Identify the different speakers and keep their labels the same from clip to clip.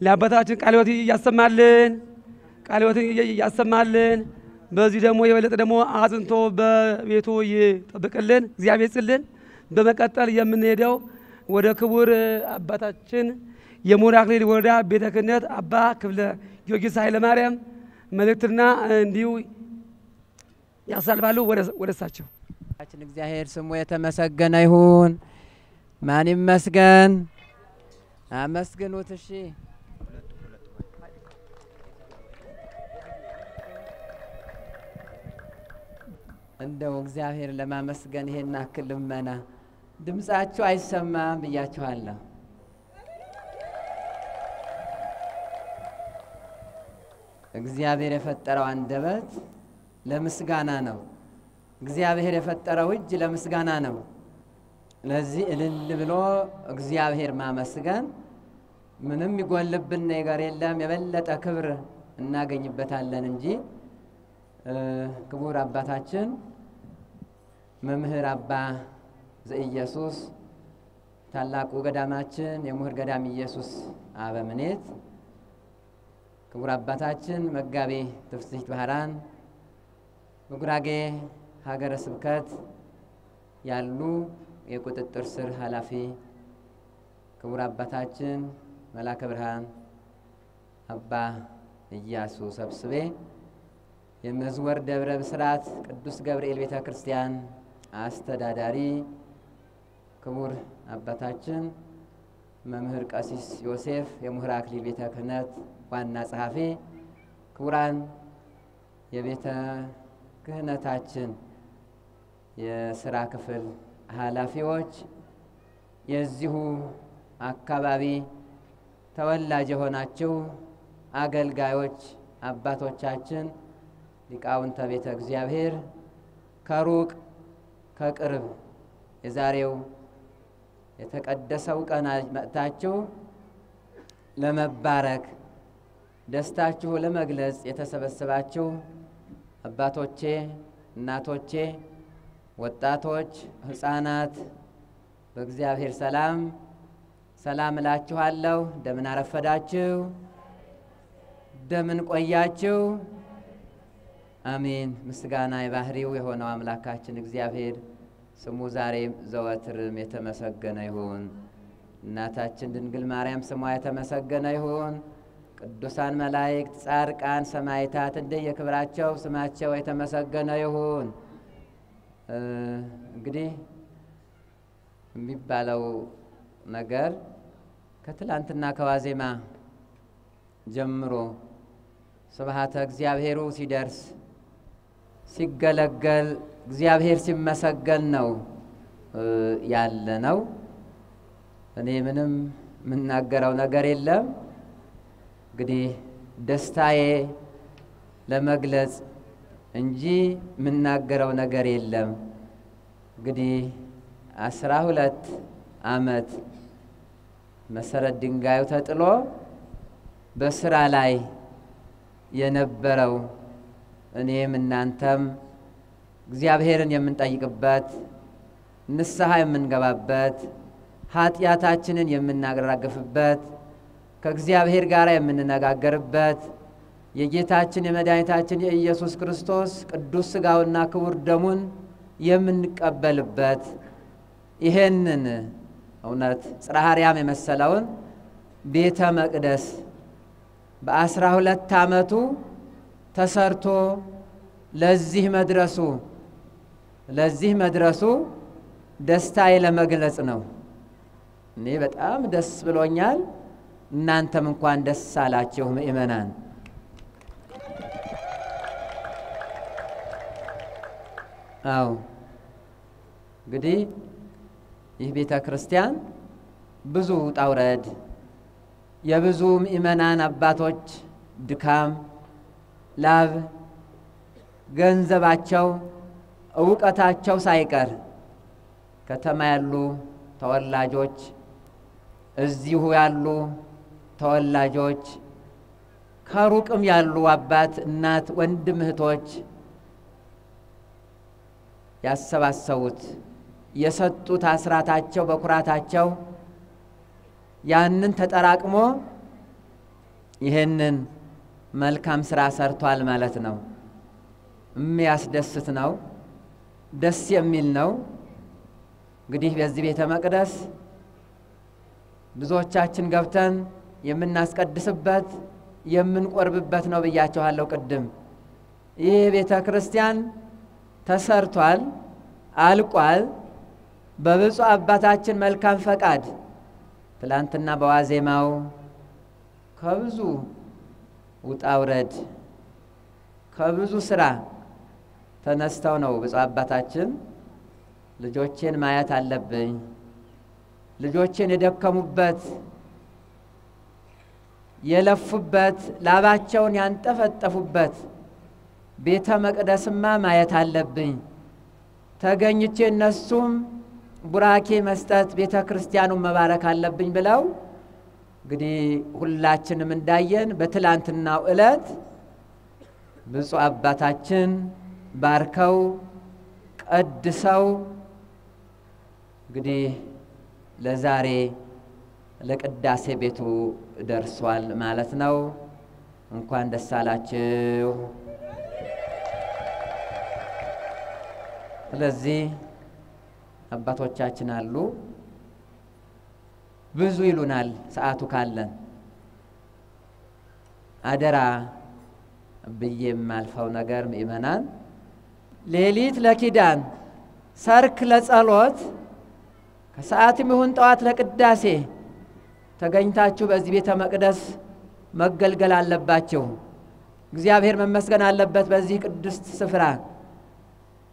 Speaker 1: ለአባታችን ቃለ ሕይወት ያሰማልን በዚህ ደግሞ የበለጠ ደግሞ አጽንቶ በቤቱ ይጠብቅልን እግዚአብሔር ይስጥልን። በመቀጠል የምንሄደው ወደ ክቡር አባታችን የሞራ አክሊል ወረዳ ቤተ ክህነት አባ ክፍለ ጊዮርጊስ ኃይለ ማርያም መልእክትና እንዲሁ ያሳልፋሉ። ወደ እሳቸው
Speaker 2: እግዚአብሔር ስሙ የተመሰገነ ይሁን። ማን ይመስገን? አመስግኑት። እሺ እንደው እግዚአብሔር ለማመስገን ይሄን አክል ልመና ድምጻችሁ አይሰማም ብያችኋለሁ። እግዚአብሔር የፈጠረው አንደበት ለምስጋና ነው። እግዚአብሔር የፈጠረው እጅ ለምስጋና ነው። ለዚህ እልል ብሎ እግዚአብሔር ማመስገን ምንም ይጎልብን ነገር የለም። የበለጠ ክብር እናገኝበታለን እንጂ ክቡር አባታችን መምህር አባ ዘኢየሱስ ታላቁ ገዳማችን የሙህር ገዳም ኢየሱስ አበምኔት ክቡር አባታችን መጋቤ ትፍስሕት ባህራን በጉራጌ ሀገረ ስብከት ያሉ የቁጥጥር ስር ኃላፊ ክቡር አባታችን መላከ ብርሃን አባ ኢያሱ ሰብስቤ የመዝወር ደብረ ብስራት ቅዱስ ገብርኤል ቤተ ክርስቲያን አስተዳዳሪ ክቡር አባታችን መምህር ቀሲስ ዮሴፍ የሙህር አክሊል ቤተ ክህነት ዋና ጸሐፊ ክቡራን የቤተ ክህነታችን የሥራ ክፍል ኃላፊዎች የዚሁ አካባቢ ተወላጅ የሆናችሁ አገልጋዮች አባቶቻችን ሊቃውንተ ቤተ እግዚአብሔር ከሩቅ ከቅርብ የዛሬው የተቀደሰው ቀን መጥታችሁ ለመባረክ ደስታችሁ ለመግለጽ የተሰበሰባችሁ አባቶቼ፣ እናቶቼ፣ ወጣቶች፣ ሕፃናት በእግዚአብሔር ሰላም እላችኋለሁ። እንደምን አረፈዳችሁ? እንደምን ቆያችሁ? አሜን። ምስጋና የባህሪው የሆነው አምላካችን እግዚአብሔር ስሙ ዛሬም ዘወትርም የተመሰገነ ይሁን። እናታችን ድንግል ማርያም ስሟ የተመሰገነ ይሁን። ቅዱሳን መላእክት፣ ጻድቃን፣ ሰማዕታት እንደየክብራቸው ስማቸው የተመሰገነ ይሁን። እንግዲህ የሚባለው ነገር ከትላንትና ከዋዜማ ጀምሮ ስብሐተ እግዚአብሔሩ ሲደርስ ሲገለገል እግዚአብሔር ሲመሰገን ነው ያለ ነው። እኔ ምንም የምናገረው ነገር የለም። እንግዲህ ደስታዬ ለመግለጽ እንጂ የምናገረው ነገር የለም። እንግዲህ 12 ዓመት መሰረት ድንጋዩ ተጥሎ በስራ ላይ የነበረው እኔም እናንተም እግዚአብሔርን የምንጠይቅበት ንስሐ የምንገባበት ኃጢአታችንን የምናራግፍበት ከእግዚአብሔር ጋር የምንነጋገርበት የጌታችን የመድኃኒታችን የኢየሱስ ክርስቶስ ቅዱስ ሥጋውና ክቡር ደሙን የምንቀበልበት ይሄንን እውነት ጽርሐ አርያም የመሰለውን ቤተ መቅደስ በ12 ዓመቱ ተሰርቶ ለዚህ መድረሱ ደስታዬ ለመግለጽ ነው። እኔ በጣም ደስ ብሎኛል። እናንተም እንኳን ደስ አላችሁ ምእመናን። አዎ እንግዲህ ይህ ቤተ ክርስቲያን ብዙ ውጣ ውረድ የብዙ ምእመናን አባቶች ድካም ላብ ገንዘባቸው ዕውቀታቸው ሳይቀር ከተማ ያሉ ተወላጆች እዚሁ ያሉ ተወላጆች ከሩቅም ያሉ አባት እናት ወንድም እህቶች ያሰባሰቡት የሰጡት አስራታቸው በኩራታቸው ያንን ተጠራቅሞ ይሄንን መልካም ስራ ሰርቷል ማለት ነው። የሚያስደስት ነው፣ ደስ የሚል ነው። እንግዲህ በዚህ ቤተ መቅደስ ብዙዎቻችን ገብተን የምናስቀድስበት የምንቆርብበት ነው ብያችኋለሁ ቅድም። ይህ ቤተ ክርስቲያን ተሰርቷል፣ አልቋል። በብፁዕ አባታችን መልካም ፈቃድ ትላንትና በዋዜማው ከብዙ ውጣ ውረድ ከብዙ ስራ ተነስተው ነው ብፁዕ አባታችን ልጆቼን ማየት አለብኝ፣ ልጆቼን የደከሙበት የለፉበት ላባቸውን ያንጠፈጠፉበት ቤተ መቅደስማ ማየት አለብኝ፣ ተገኝቼ እነሱም ቡራኬ መስጠት ቤተ ክርስቲያኑን መባረክ አለብኝ ብለው እንግዲህ ሁላችንም እንዳየን በትላንትናው ዕለት ብፁዕ አባታችን ባርከው ቀድሰው እንግዲህ ለዛሬ ለቅዳሴ ቤቱ ደርሷል ማለት ነው። እንኳን ደስ አላችሁ። ስለዚህ አባቶቻችን አሉ ብዙ ይሉናል ሰዓቱ ካለን አደራ ብዬም ማልፈው ነገር ምእመናን ሌሊት ለኪዳን ሰርክ ለጸሎት ከሰዓትም ይሁን ጠዋት ለቅዳሴ ተገኝታችሁ በዚህ ቤተ መቅደስ መገልገል አለባችሁ። እግዚአብሔር መመስገን አለበት። በዚህ ቅዱስ ስፍራ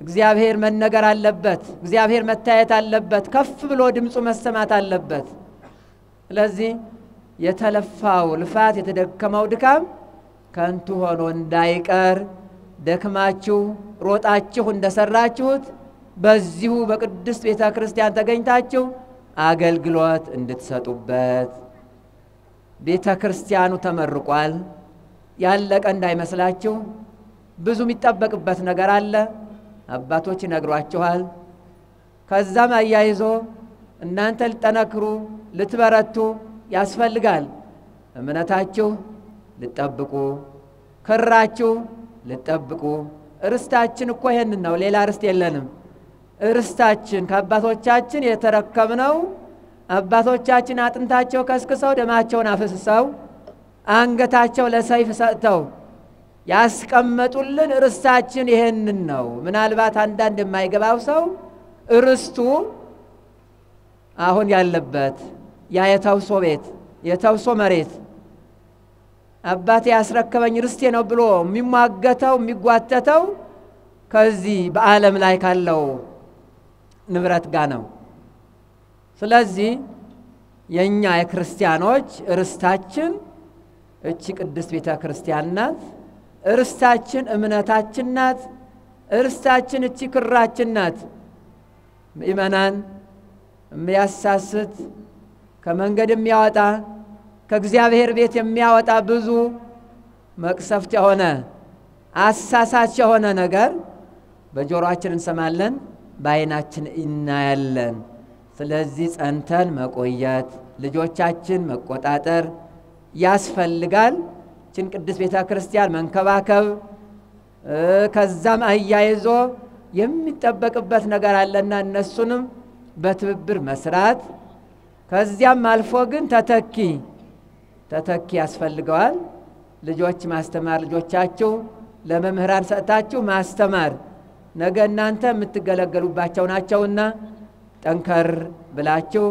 Speaker 2: እግዚአብሔር መነገር አለበት። እግዚአብሔር መታየት አለበት። ከፍ ብሎ ድምፁ መሰማት አለበት። ስለዚህ የተለፋው ልፋት የተደከመው ድካም ከንቱ ሆኖ እንዳይቀር ደክማችሁ ሮጣችሁ እንደሰራችሁት በዚሁ በቅድስት ቤተ ክርስቲያን ተገኝታችሁ አገልግሎት እንድትሰጡበት። ቤተ ክርስቲያኑ ተመርቋል። ያለቀ እንዳይመስላችሁ። ብዙ የሚጠበቅበት ነገር አለ። አባቶች ይነግሯችኋል። ከዛም አያይዞ እናንተ ልትጠነክሩ ልትበረቱ ያስፈልጋል። እምነታችሁ ልትጠብቁ፣ ክራችሁ ልትጠብቁ። ርስታችን እኮ ይሄንን ነው፣ ሌላ ርስት የለንም። ርስታችን ከአባቶቻችን የተረከብነው አባቶቻችን አጥንታቸው ከስክሰው ደማቸውን አፍስሰው አንገታቸው ለሰይፍ ሰጥተው ያስቀመጡልን ርስታችን ይሄንን ነው። ምናልባት አንዳንድ የማይገባው ሰው ርስቱ አሁን ያለበት ያ የተውሶ ቤት የተውሶ መሬት አባቴ ያስረከበኝ ርስቴ ነው ብሎ የሚሟገተው የሚጓተተው ከዚህ በዓለም ላይ ካለው ንብረት ጋር ነው። ስለዚህ የኛ የክርስቲያኖች ርስታችን እቺ ቅድስት ቤተ ክርስቲያን ናት። ርስታችን እምነታችን ናት። ርስታችን እቺ ክራችን ናት። ምእመናን የሚያሳስት ከመንገድ የሚያወጣ ከእግዚአብሔር ቤት የሚያወጣ ብዙ መቅሰፍት የሆነ አሳሳች የሆነ ነገር በጆሮአችን እንሰማለን፣ በዓይናችን እናያለን። ስለዚህ ጸንተን መቆየት ልጆቻችን መቆጣጠር ያስፈልጋል። ችን ቅድስት ቤተ ክርስቲያን መንከባከብ ከዛም አያይዞ የሚጠበቅበት ነገር አለና እነሱንም በትብብር መስራት ከዚያም አልፎ ግን ተተኪ ያስፈልገዋል። ልጆች ማስተማር ልጆቻችሁ ለመምህራን ሰጥታችሁ ማስተማር ነገ እናንተ የምትገለገሉባቸው ናቸውና ጠንከር ብላችሁ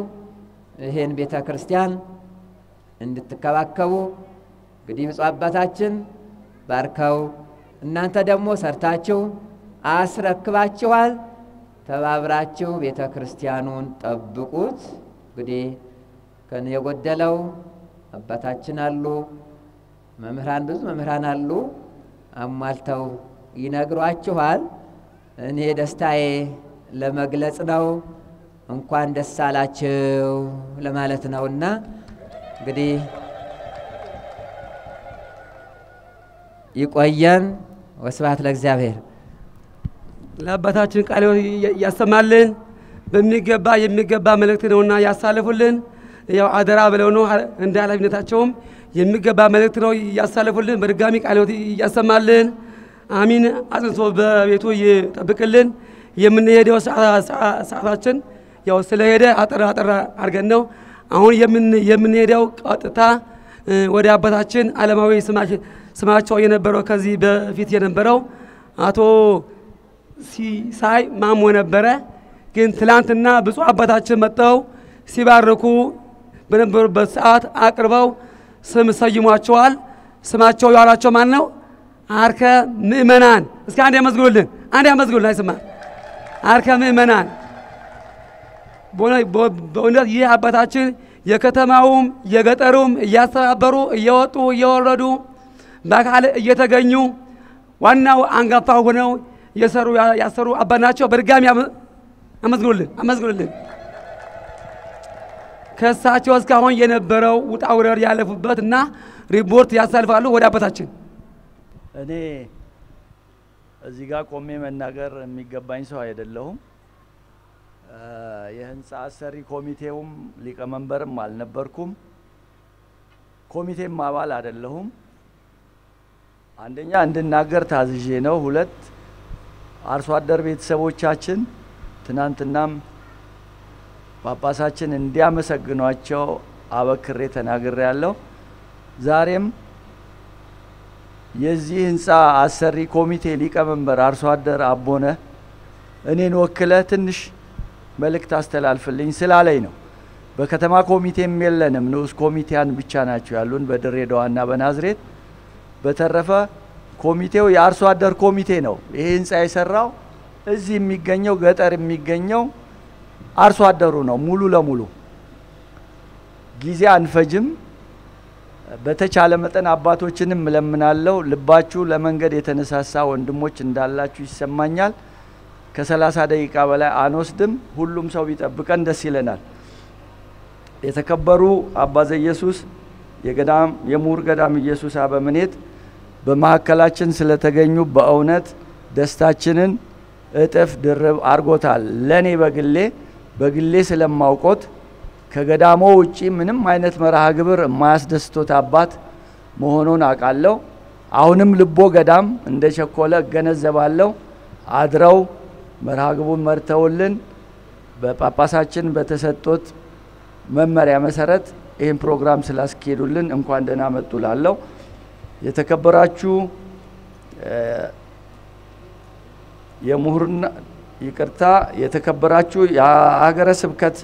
Speaker 2: ይሄን ቤተ ክርስቲያን እንድትከባከቡ እንግዲህ ብፁዕ አባታችን ባርከው እናንተ ደግሞ ሰርታችሁ አስረክባችኋል። ተባብራችሁ ቤተ ክርስቲያኑን ጠብቁት። እንግዲህ ከነ የጎደለው አባታችን አሉ፣ መምህራን ብዙ መምህራን አሉ፣ አሟልተው ይነግሯችኋል። እኔ ደስታዬ ለመግለጽ ነው። እንኳን ደስ አላችሁ ለማለት ነውና እንግዲህ ይቆየን። ወስብሐት ለእግዚአብሔር።
Speaker 1: ለአባታችን ቃል ያሰማልን። በሚገባ የሚገባ መልእክት ነውና ያሳልፉልን። ያው አደራ ብለው ነው እንደ ኃላፊነታቸውም የሚገባ መልእክት ነው ያሳለፉልን። በድጋሚ ቃለ ሕይወት ያሰማልን። አሚን። አጽንቶ በቤቱ ይጠብቅልን። የምንሄደው ሰዓታችን ያው ስለሄደ አጠራ አድርገን ነው አሁን የምንሄደው ቀጥታ ወደ አባታችን ዓለማዊ ስማቸው የነበረው ከዚህ በፊት የነበረው አቶ ሲሳይ ማሞ ነበረ። ግን ትላንትና ብፁዕ አባታችን መጥተው ሲባርኩ በነበሩበት ሰዓት አቅርበው ስም ሰይሟቸዋል። ስማቸው ያሏቸው ማን ነው? አርከ ምእመናን። እስኪ አንድ ያመዝግኑልን፣ አይሰማ አርከ ምእመናን። በእውነት ይህ አባታችን የከተማውም የገጠሩም እያስተባበሩ እየወጡ እየወረዱ በአካል እየተገኙ ዋናው አንጋፋ ሆነው ያሰሩ አባት ናቸው። በድጋሚ አመዝግኑልን። ከሳቸው እስካሁን የነበረው ውጣ ውረድ ያለፉበትና ሪፖርት ያሳልፋሉ ወደ አባታችን።
Speaker 3: እኔ እዚህ ጋር ቆሜ መናገር የሚገባኝ ሰው አይደለሁም። የህንፃ አሰሪ ኮሚቴውም ሊቀመንበርም አልነበርኩም። ኮሚቴም አባል አይደለሁም። አንደኛ እንድናገር ታዝዤ ነው። ሁለት አርሶ አደር ቤተሰቦቻችን ትናንትናም ጳጳሳችን እንዲያመሰግኗቸው አበክሬ ተናግሬያለሁ። ዛሬም የዚህ ህንፃ አሰሪ ኮሚቴ ሊቀመንበር አርሶ አደር አቦነ እኔን ወክለ ትንሽ መልእክት አስተላልፍልኝ ስላለኝ ነው። በከተማ ኮሚቴም የለንም፣ ንዑስ ኮሚቴያን ብቻ ናቸው ያሉን በድሬዳዋና በናዝሬት። በተረፈ ኮሚቴው የአርሶ አደር ኮሚቴ ነው። ይሄ ህንፃ የሰራው እዚህ የሚገኘው ገጠር የሚገኘው አርሶ አደሩ ነው ሙሉ ለሙሉ። ጊዜ አንፈጅም። በተቻለ መጠን አባቶችንም ለምናለው፣ ልባችሁ ለመንገድ የተነሳሳ ወንድሞች እንዳላችሁ ይሰማኛል። ከ30 ደቂቃ በላይ አንወስድም። ሁሉም ሰው ቢጠብቀን ደስ ይለናል። የተከበሩ አባ ዘኢየሱስ የምሁር ገዳም ኢየሱስ አበምኔት በማዕከላችን ስለተገኙ በእውነት ደስታችንን እጥፍ ድርብ አርጎታል። ለኔ በግሌ ስለማውቆት ከገዳሞ ውጪ ምንም አይነት መርሃ ግብር የማያስደስቶት አባት መሆኑን አውቃለሁ። አሁንም ልቦ ገዳም እንደቸኮለ እገነዘባለሁ። አድረው መርሃ ግብሩን መርተውልን በጳጳሳችን በተሰጡት መመሪያ መሰረት ይህን ፕሮግራም ስላስኬዱልን እንኳን ደህና መጡ ላለው የተከበራችሁ የተከበራችሁ የሀገረ ስብከት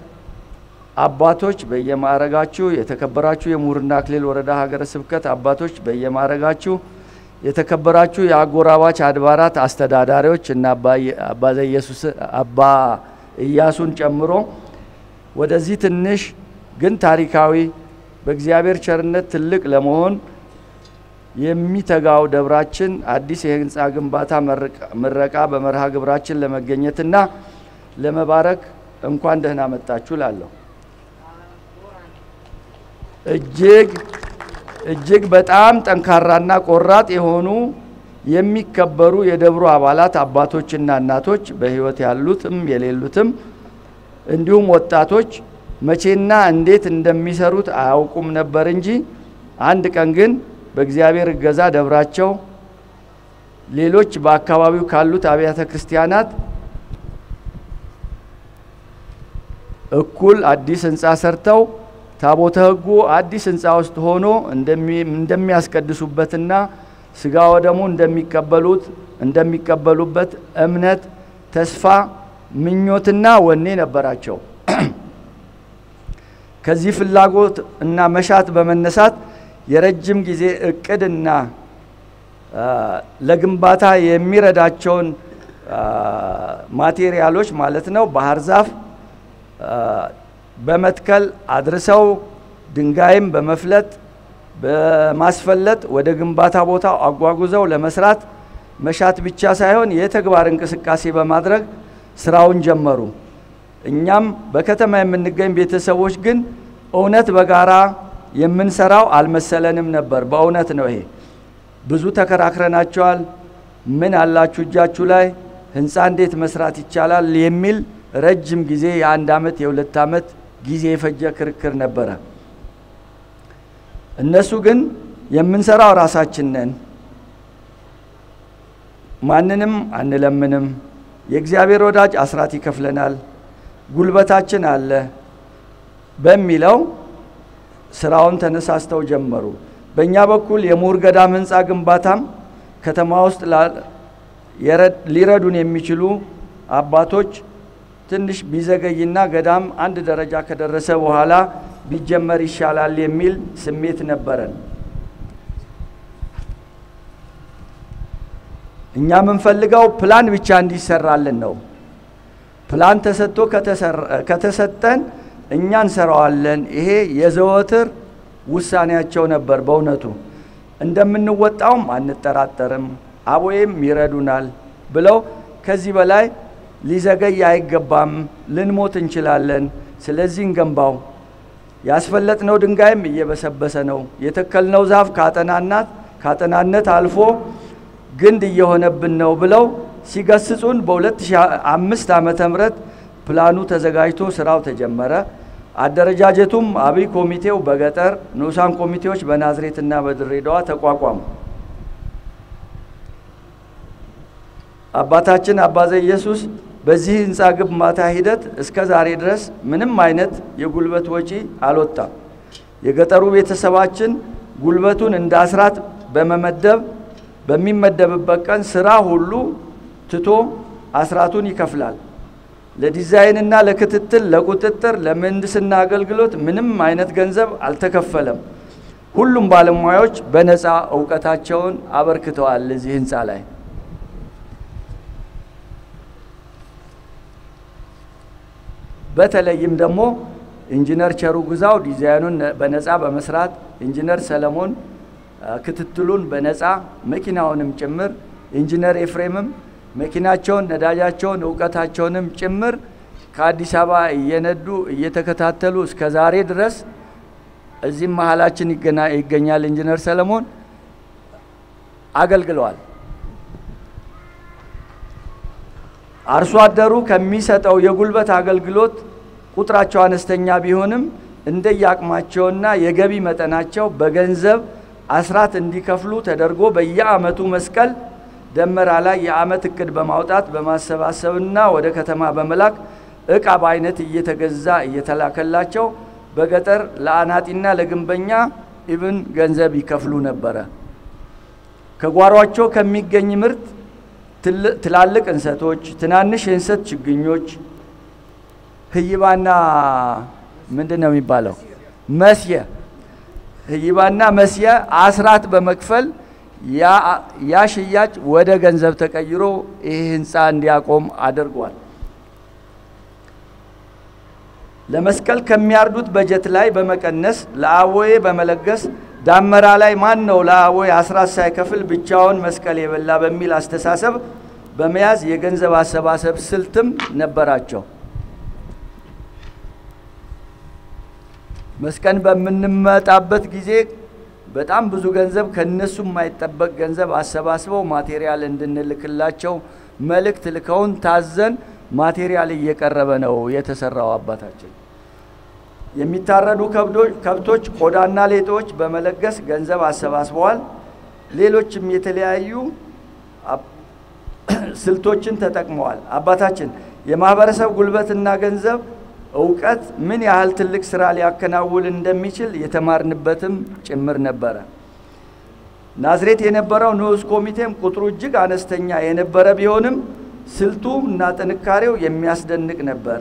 Speaker 3: አባቶች በየማዕረጋችሁ፣ የተከበራችሁ የምሁርና አክሊል ወረዳ ሀገረ ስብከት አባቶች በየማዕረጋችሁ፣ የተከበራችሁ የአጎራባች አድባራት አስተዳዳሪዎች እና አባ ዘኢየሱስ አባ ኢያሱን ጨምሮ ወደዚህ ትንሽ ግን ታሪካዊ በእግዚአብሔር ቸርነት ትልቅ ለመሆን የሚተጋው ደብራችን አዲስ የህንፃ ግንባታ ምረቃ በመርሃ ግብራችን ለመገኘትና ለመባረክ እንኳን ደህና መጣችሁ ላለሁ እጅግ በጣም ጠንካራና ቆራጥ የሆኑ የሚከበሩ የደብሩ አባላት አባቶችና እናቶች በህይወት ያሉትም የሌሉትም እንዲሁም ወጣቶች መቼና እንዴት እንደሚሰሩት አያውቁም ነበር እንጂ አንድ ቀን ግን በእግዚአብሔር እገዛ ደብራቸው ሌሎች በአካባቢው ካሉት አብያተ ክርስቲያናት እኩል አዲስ ህንፃ ሰርተው ታቦተ ህጉ አዲስ ህንፃ ውስጥ ሆኖ እንደሚያስቀድሱበትና ስጋ ወደሙ እንደሚቀበሉበት እምነት፣ ተስፋ፣ ምኞትና ወኔ ነበራቸው። ከዚህ ፍላጎት እና መሻት በመነሳት የረጅም ጊዜ እቅድና ለግንባታ የሚረዳቸውን ማቴሪያሎች ማለት ነው ባህር ዛፍ በመትከል አድርሰው ድንጋይም በማስፈለጥ ወደ ግንባታ ቦታ አጓጉዘው ለመስራት መሻት ብቻ ሳይሆን የተግባር እንቅስቃሴ በማድረግ ስራውን ጀመሩ። እኛም በከተማ የምንገኝ ቤተሰቦች ግን እውነት በጋራ የምንሰራው አልመሰለንም ነበር። በእውነት ነው። ይሄ ብዙ ተከራክረናቸዋል። ምን አላችሁ እጃችሁ ላይ ህንፃ እንዴት መስራት ይቻላል የሚል ረጅም ጊዜ የ1 አመት የ2 አመት ጊዜ የፈጀ ክርክር ነበረ። እነሱ ግን የምንሰራው ራሳችን ነን፣ ማንንም አንለምንም፣ የእግዚአብሔር ወዳጅ አስራት ይከፍለናል፣ ጉልበታችን አለ በሚለው ስራውን ተነሳስተው ጀመሩ። በእኛ በኩል የምሁር ገዳም ህንፃ ግንባታም ከተማ ውስጥ ሊረዱን የሚችሉ አባቶች ትንሽ ቢዘገይና ገዳም አንድ ደረጃ ከደረሰ በኋላ ቢጀመር ይሻላል የሚል ስሜት ነበረን። እኛ የምንፈልገው ፕላን ብቻ እንዲሰራልን ነው። ፕላን ተሰጥቶ ከተሰጠን እኛ እንሰራዋለን። ይሄ የዘወትር ውሳኔያቸው ነበር። በእውነቱ እንደምንወጣውም አንጠራጠርም፣ አቦዬም ይረዱናል ብለው ከዚህ በላይ ሊዘገይ አይገባም፣ ልንሞት እንችላለን፣ ስለዚህ እንገንባው፣ ያስፈለጥነው ድንጋይም እየበሰበሰ ነው፣ የተከልነው ዛፍ ካጠናነት አልፎ ግንድ እየሆነብን ነው ብለው ሲገስጹን በ2005 ዓመተ ምህረት ፕላኑ ተዘጋጅቶ ስራው ተጀመረ። አደረጃጀቱም አብይ ኮሚቴው በገጠር ንዑሳን ኮሚቴዎች በናዝሬትና በድሬዳዋ ተቋቋሙ። አባታችን አባ ዘኢየሱስ በዚህ ህንፃ ግንባታ ሂደት እስከ ዛሬ ድረስ ምንም አይነት የጉልበት ወጪ አልወጣም። የገጠሩ ቤተሰባችን ጉልበቱን እንደ አስራት በመመደብ በሚመደብበት ቀን ስራ ሁሉ ትቶ አስራቱን ይከፍላል። ለዲዛይንና ለክትትል፣ ለቁጥጥር፣ ለምህንድስና አገልግሎት ምንም አይነት ገንዘብ አልተከፈለም። ሁሉም ባለሙያዎች በነፃ ዕውቀታቸውን አበርክተዋል እዚህ ህንፃ ላይ። በተለይም ደግሞ ኢንጂነር ቸሩ ጉዛው ዲዛይኑን በነፃ በመስራት ኢንጂነር ሰለሞን ክትትሉን በነፃ መኪናውንም ጭምር ኢንጂነር ኤፍሬምም መኪናቸውን ነዳጃቸውን ዕውቀታቸውንም ጭምር ከአዲስ አበባ እየነዱ እየተከታተሉ እስከ ዛሬ ድረስ እዚህ መሃላችን ይገኛል። ኢንጂነር ሰለሞን አገልግለዋል። አርሶ አደሩ ከሚሰጠው የጉልበት አገልግሎት ቁጥራቸው አነስተኛ ቢሆንም እንደየአቅማቸውና የገቢ መጠናቸው በገንዘብ አስራት እንዲከፍሉ ተደርጎ በየአመቱ መስቀል ደመራ ላይ የአመት እቅድ በማውጣት በማሰባሰብና ወደ ከተማ በመላክ እቃ በአይነት እየተገዛ እየተላከላቸው በገጠር ለአናጢና ለግንበኛ ኢብን ገንዘብ ይከፍሉ ነበረ። ከጓሯቸው ከሚገኝ ምርት ትላልቅ እንሰቶች፣ ትናንሽ የእንሰት ችግኞች፣ ህይባና ምንድነው የሚባለው መስየ ህይባና መስየ አስራት በመክፈል ያ ሽያጭ ወደ ገንዘብ ተቀይሮ ይህ ህንፃ እንዲያቆም አድርጓል። ለመስቀል ከሚያርዱት በጀት ላይ በመቀነስ ለአቦዬ በመለገስ ዳመራ ላይ ማን ነው ለአቦዬ አስራት ሳይከፍል ብቻውን መስቀል የበላ በሚል አስተሳሰብ በመያዝ የገንዘብ አሰባሰብ ስልትም ነበራቸው። መስቀል በምንመጣበት ጊዜ በጣም ብዙ ገንዘብ ከነሱ የማይጠበቅ ገንዘብ አሰባስበው ማቴሪያል እንድንልክላቸው መልእክት ልከውን ታዘን ማቴሪያል እየቀረበ ነው የተሰራው። አባታችን የሚታረዱ ከብቶች ቆዳና ሌጦች በመለገስ ገንዘብ አሰባስበዋል። ሌሎችም የተለያዩ ስልቶችን ተጠቅመዋል። አባታችን የማህበረሰብ ጉልበትና ገንዘብ ዕውቀት ምን ያህል ትልቅ ስራ ሊያከናውን እንደሚችል የተማርንበትም ጭምር ነበረ። ናዝሬት የነበረው ንዑስ ኮሚቴም ቁጥሩ እጅግ አነስተኛ የነበረ ቢሆንም ስልቱ እና ጥንካሬው የሚያስደንቅ ነበር።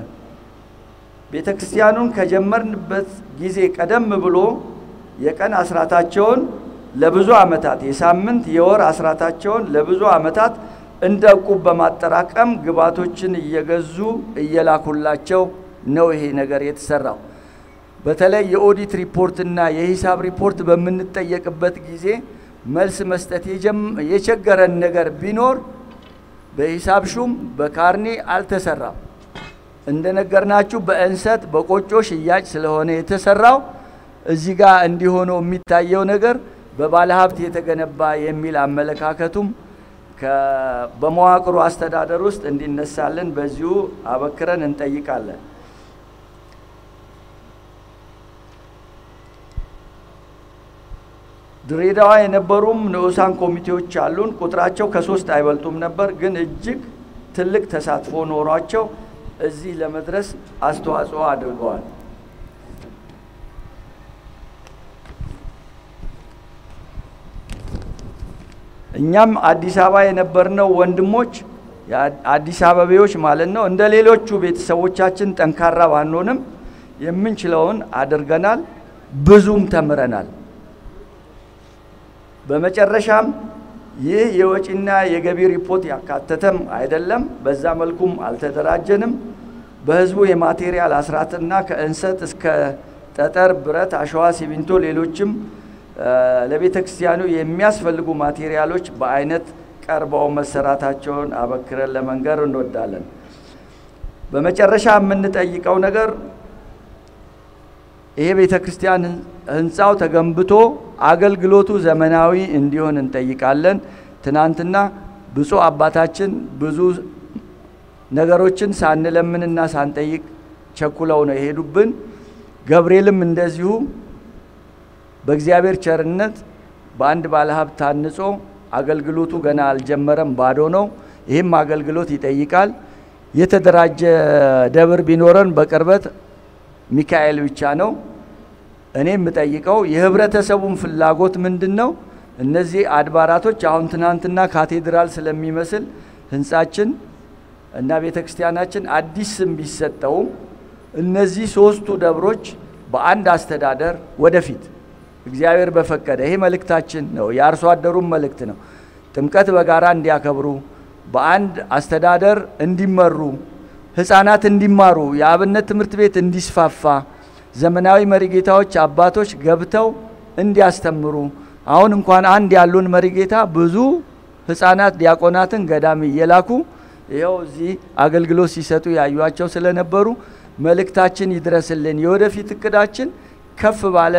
Speaker 3: ቤተክርስቲያኑን ከጀመርንበት ጊዜ ቀደም ብሎ የቀን አስራታቸውን ለብዙ ዓመታት የሳምንት የወር አስራታቸውን ለብዙ ዓመታት እንደ ዕቁብ በማጠራቀም ግባቶችን እየገዙ እየላኩላቸው ነው ይሄ ነገር የተሰራው። በተለይ የኦዲት ሪፖርትና የሂሳብ ሪፖርት በምንጠየቅበት ጊዜ መልስ መስጠት የቸገረን ነገር ቢኖር በሂሳብ ሹም በካርኔ አልተሰራም። እንደነገርናችሁ በእንሰት በቆጮ ሽያጭ ስለሆነ የተሰራው እዚህ ጋር እንዲሆነው የሚታየው ነገር በባለሀብት የተገነባ የሚል አመለካከቱም በመዋቅሩ አስተዳደር ውስጥ እንዲነሳልን በዚሁ አበክረን እንጠይቃለን። ድሬዳዋ የነበሩም ንዑሳን ኮሚቴዎች አሉን። ቁጥራቸው ከ3 አይበልጡም ነበር፣ ግን እጅግ ትልቅ ተሳትፎ ኖሯቸው እዚህ ለመድረስ አስተዋጽኦ አድርገዋል። እኛም አዲስ አበባ የነበርነው ወንድሞች አዲስ አበባዎች ማለት ነው እንደ ሌሎቹ ቤተሰቦቻችን ጠንካራ ባንሆንም የምንችለውን አድርገናል፣ ብዙም ተምረናል። በመጨረሻም ይህ የወጪና የገቢ ሪፖርት ያካተተም አይደለም፣ በዛ መልኩም አልተደራጀንም። በህዝቡ የማቴሪያል አስራትና ከእንሰት እስከ ጠጠር፣ ብረት፣ አሸዋ፣ ሲሚንቶ ሌሎችም ለቤተ ክርስቲያኑ የሚያስፈልጉ ማቴሪያሎች በአይነት ቀርበው መሰራታቸውን አበክረን ለመንገር እንወዳለን። በመጨረሻ የምንጠይቀው ነገር ይሄ ቤተ ክርስቲያን ህንጻው ተገንብቶ አገልግሎቱ ዘመናዊ እንዲሆን እንጠይቃለን። ትናንትና ብፁዕ አባታችን ብዙ ነገሮችን ሳንለምንና ሳንጠይቅ ቸኩለው ነው የሄዱብን። ገብርኤልም እንደዚሁ በእግዚአብሔር ቸርነት በአንድ ባለሀብት ታንጾ አገልግሎቱ ገና አልጀመረም፣ ባዶ ነው። ይህም አገልግሎት ይጠይቃል። የተደራጀ ደብር ቢኖረን በቅርበት ሚካኤል ብቻ ነው። እኔ የምጠይቀው የህብረተሰቡን ፍላጎት ምንድነው? እነዚህ አድባራቶች አሁን ትናንትና ካቴድራል ስለሚመስል ህንጻችን እና ቤተክርስቲያናችን አዲስ ስም ቢሰጠው እነዚህ 3ቱ ደብሮች በአንድ አስተዳደር ወደፊት እግዚአብሔር በፈቀደ ይሄ መልእክታችን ነው፣ የአርሶ አደሩም መልእክት ነው። ጥምቀት በጋራ እንዲያከብሩ፣ በአንድ አስተዳደር እንዲመሩ፣ ህፃናት እንዲማሩ፣ የአብነት ትምህርት ቤት እንዲስፋፋ፣ ዘመናዊ መሪጌታዎች አባቶች ገብተው እንዲያስተምሩ። አሁን እንኳን አንድ ያሉን መሪጌታ ብዙ ህፃናት ዲያቆናትን ገዳም እየላኩ ይኸው እዚህ አገልግሎት ሲሰጡ ያዩዋቸው ስለነበሩ መልእክታችን ይድረስልን። የወደፊት እቅዳችን ከፍ ባለ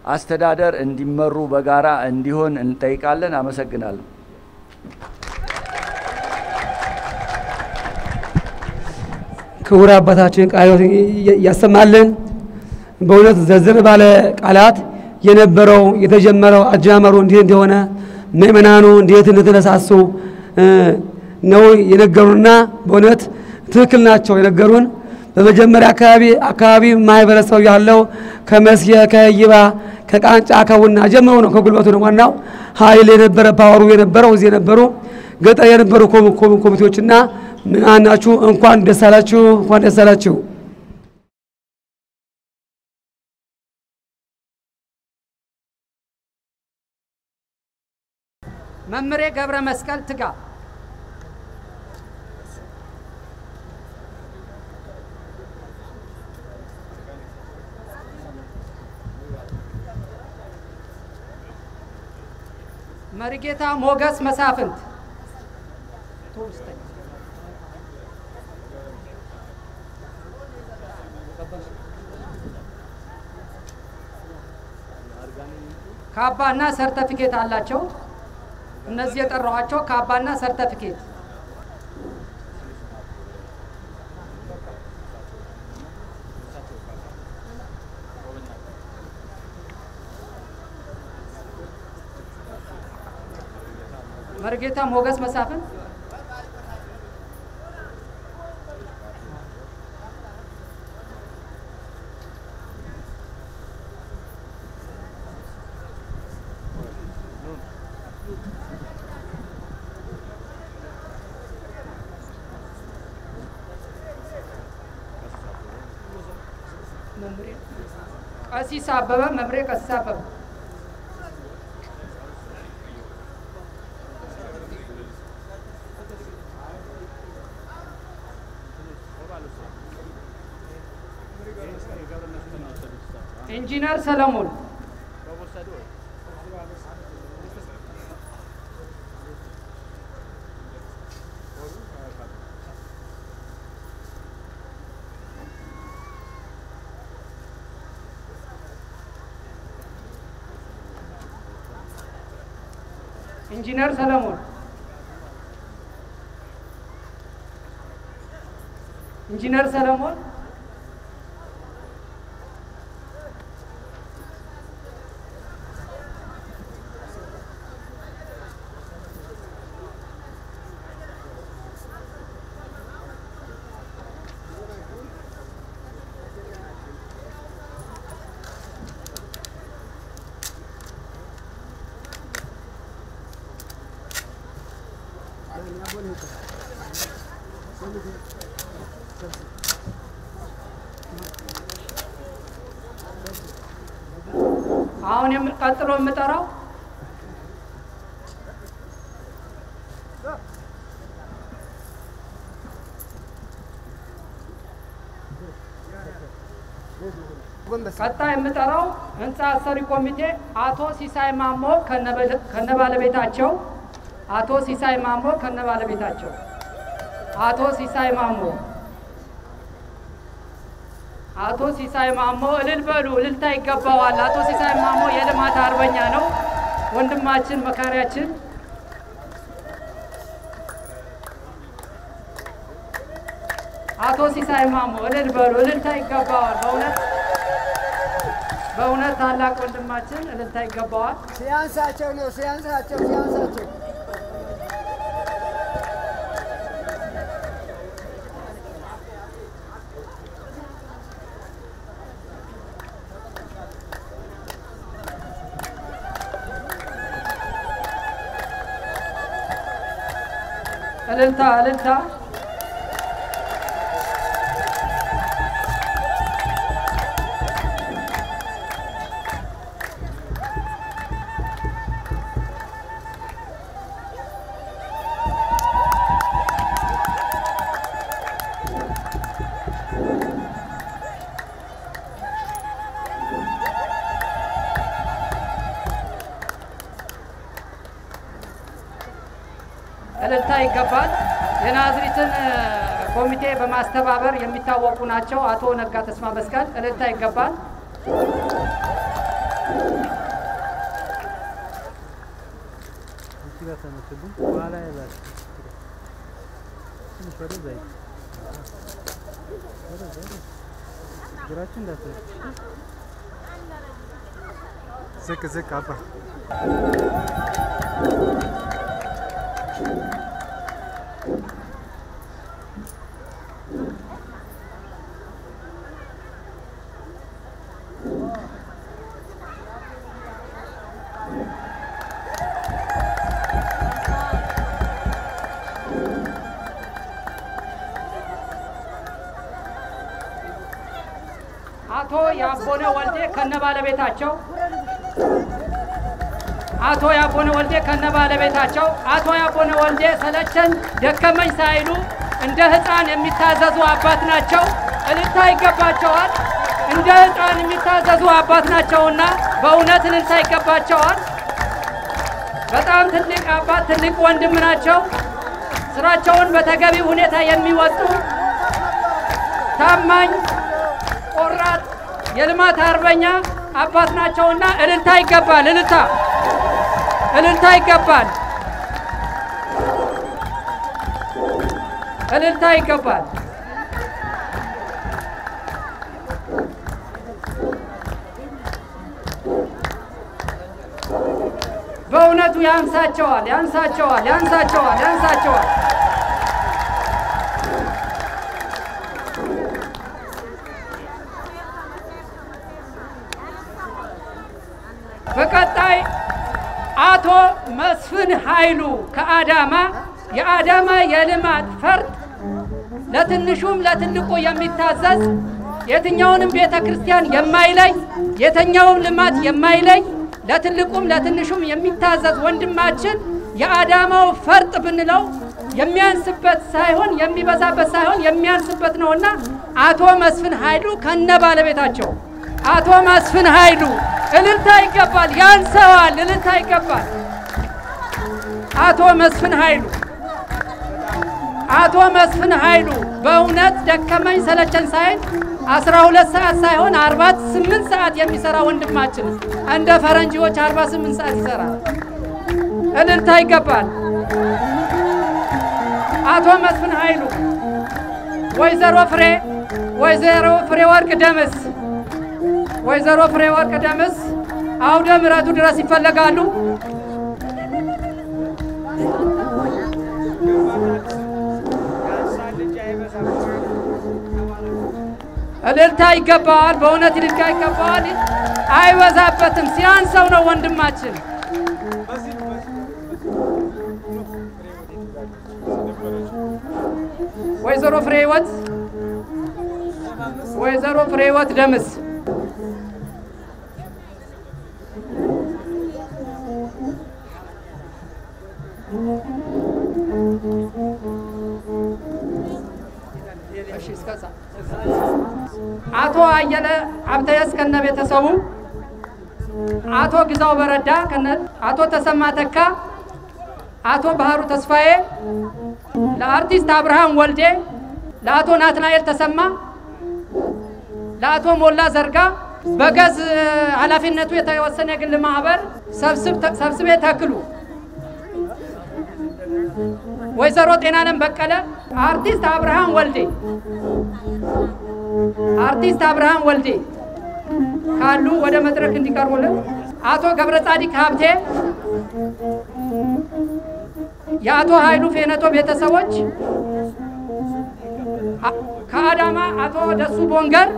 Speaker 3: አስተዳደር እንዲመሩ በጋራ እንዲሆን እንጠይቃለን። አመሰግናለሁ።
Speaker 1: ክቡር አባታችን ቃልዎት ያሰማልን። በእውነት ዘርዘር ባለ ቃላት የነበረው የተጀመረው አጀማመሩ እንዴት እንደሆነ ምእመናኑ እንዴት እንደተነሳሱ ነው የነገሩና በእውነት ትክክል ናቸው የነገሩን። በመጀመሪያ አካባቢ ማህበረሰቡ ያለው ከመስየ ከይባ ከቃንጫ ከቡና ጀምሮ ነው ከጉልበቱ ነው ዋናው ኃይል የነበረ ፓወሩ የነበረው እዚህ የነበሩ ገጠር የነበሩ ኮሚቴዎችና ምናናችሁ እንኳን ደስ አላችሁ፣ እንኳን ደስ አላችሁ።
Speaker 4: መምሬ ገብረ መስቀል ትጋ መሪጌታ ሞገስ መሳፍንት ካባና ሰርተፊኬት አላቸው። እነዚህ የጠራኋቸው ካባና ሰርተፊኬት መርጌታ ሞገስ መሳፍንት ቀሲስ አበበ መምሬ ቀሲስ አበበ ኢንጂነር ሰለሞን ኢንጂነር ሰለሞን ኢንጂነር ሰለሞን አሁን ቀጥሎ የምጠራው ቀጣይ የምጠራው ህንጻ አሰሪ ኮሚቴ አቶ ሲሳይ ማሞ ከነባለቤታቸው አቶ ሲሳይ ማሞ ከነባለቤታቸው አቶ ሲሳይ ማሞ አቶ ሲሳይ ማሞ እልል በሉ፣ እልልታ ይገባዋል። አቶ ሲሳይ ማሞ የልማት አርበኛ ነው፣ ወንድማችን መካሪያችን። አቶ ሲሳይ ማሞ እልል በሉ፣ እልልታ ይገባዋል። በእውነት ታላቅ ወንድማችን እልልታ ይገባዋል።
Speaker 5: ሲያንሳቸው ነው ሲያንሳቸው
Speaker 4: እልልታ እልልታ ይገባል። የናዝሪትን ኮሚቴ በማስተባበር የሚታወቁ ናቸው አቶ ነጋ ተስፋ መስቀል። እልልታ ይገባል።
Speaker 6: ዝቅ አባ
Speaker 4: አቶ ያቦነ ወልዴ ከነባለቤታቸው አቶ ያቦነ ወልዴ ሰለቸን ደከመኝ ሳይሉ እንደ ህፃን የሚታዘዙ አባት ናቸው። እልልታ ይገባቸዋል። እንደ ህፃን የሚታዘዙ አባት ናቸውና በእውነት እልልታ ይገባቸዋል። በጣም ትልቅ አባት፣ ትልቅ ወንድም ናቸው። ስራቸውን በተገቢ ሁኔታ የሚወጡ ታማኝ፣ ቆራጥ የልማት አርበኛ አባት ናቸውና እልልታ ይገባል። እልልታ ይገባል። እልልታ ይገባል። በእውነቱ ያንሳቸዋል። በቀጣይ አቶ መስፍን ኃይሉ ከአዳማ የአዳማ የልማት ፈርጥ ለትንሹም ለትልቁ የሚታዘዝ የትኛውንም ቤተ ክርስቲያን የማይለይ የትኛውም ልማት የማይለይ ለትልቁም ለትንሹም የሚታዘዝ ወንድማችን የአዳማው ፈርጥ ብንለው የሚያንስበት ሳይሆን የሚበዛበት ሳይሆን የሚያንስበት ነውና አቶ መስፍን ኃይሉ ከነባለቤታቸው አቶ መስፍን ኃይሉ እልልታ ይገባል። ያንሰዋል። እልልታ ይገባል። አቶ መስፍን ኃይሉ በእውነት ደከመኝ ሰለቸን ሳይል 12 ሰዓት ሳይሆን 48 ሰዓት የሚሰራ ወንድማችን እንደ ፈረንጂዎች 48 ሰዓት ይሰራል። እልልታ ይገባል። አቶ መስፍን ኃይሉ ወይዘሮ ፍሬ ወርቅ ደምስ አውደ ምሕረቱ ድረስ ይፈለጋሉ። እልልታ ይገባዋል። በእውነት እልልታ ይገባዋል። አይበዛበትም። ሲያንሰው ነው ወንድማችን። ወይዘሮ ፍሬህይወት ደምስ አቶ አየለ አብተየስ ከነ ቤተሰቡ አቶ ግዛው በረዳ ከነ አቶ ተሰማ ተካ አቶ ባህሩ ተስፋዬ ለአርቲስት አብርሃም ወልዴ ለአቶ ናትናኤል ተሰማ ለአቶ ሞላ ዘርጋ በገዝ ኃላፊነቱ የተወሰነ የግል ማህበር ሰብስቤ ተክሉ ወይዘሮ ጤናለም በቀለ አርቲስት አብርሃም ወልዴ ካሉ ወደ መድረክ እንዲቀርቡልን አቶ ገብረ ጻዲቅ ሀብቴ የአቶ ኃይሉ ፌነቶ ቤተሰቦች ከአዳማ አቶ ደሱ ቦንገር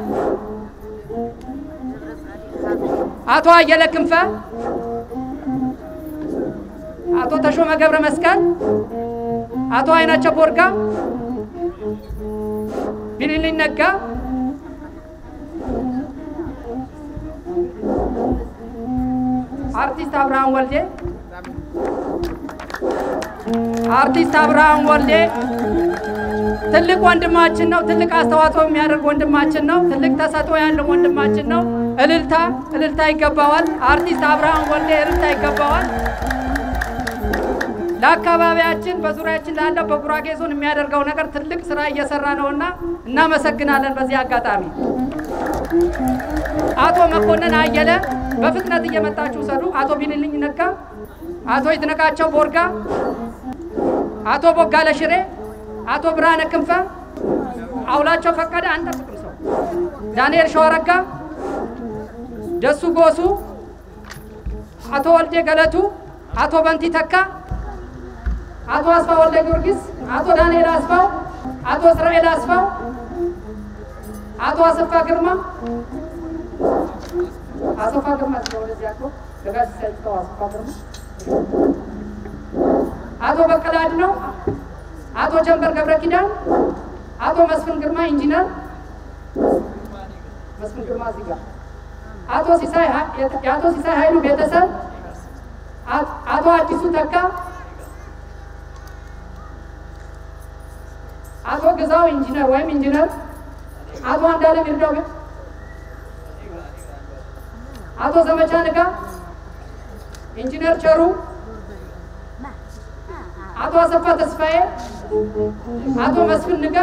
Speaker 4: አቶ አየለ ክንፈ አቶ ተሾመ ገብረ መስቀል አቶ አይናቸው ቦርጋ ቢሊሊ ነጋ አርቲስት አብርሃም ወልዴ ትልቅ ወንድማችን ነው። ትልቅ አስተዋጽኦ የሚያደርግ ወንድማችን ነው። ትልቅ ተሰጥኦ ያለው ወንድማችን ነው። እልልታ ይገባዋል። አርቲስት አብርሃም ወልዴ እልልታ ይገባዋል። ለአካባቢያችን በዙሪያችን ላለው በጉራጌ ዞን የሚያደርገው ነገር ትልቅ ስራ እየሰራ ነውና እናመሰግናለን። በዚህ አጋጣሚ አቶ መኮንን አየለ በፍጥነት እየመጣችሁ ሰዱ። አቶ ቢልልኝ ነጋ፣ አቶ ይትነቃቸው ቦርጋ፣ አቶ ቦጋለ ሽሬ፣ አቶ ብርሃነ ክንፈ፣ አውላቸው ፈቀደ፣ አንተ ፍቅር ሰው፣ ዳንኤል ሸዋረጋ፣ ደሱ ጎሱ፣ አቶ ወልዴ ገለቱ፣ አቶ በንቲ ተካ፣ አቶ አስፋው ወልደ ጊዮርጊስ፣ አቶ ዳንኤል አስፋው፣ አቶ እስራኤል አስፋው፣ አቶ አሰፋ ግርማ ስለዚህ አቆ ደጋሽ ሰጥተው አሰፋ ግርማ፣ አቶ በቀለ አድነው፣ አቶ ጀንበር ገብረ ኪዳን፣ አቶ መስፍን ግርማ ኢንጂነር መስፍን ግርማ ዚጋ፣ አቶ ሲሳይ ኃይሉ ቤተሰብ፣ አቶ አዲሱ ተካ፣ አቶ ግዛው ኢንጂነር አቶ አንዳለም ይርዳው፣ አቶ ዘመቻ ንጋ፣ ኢንጂነር ቸሩ፣ አቶ አሰፋ ተስፋዬ፣ አቶ መስፍን ንጋ፣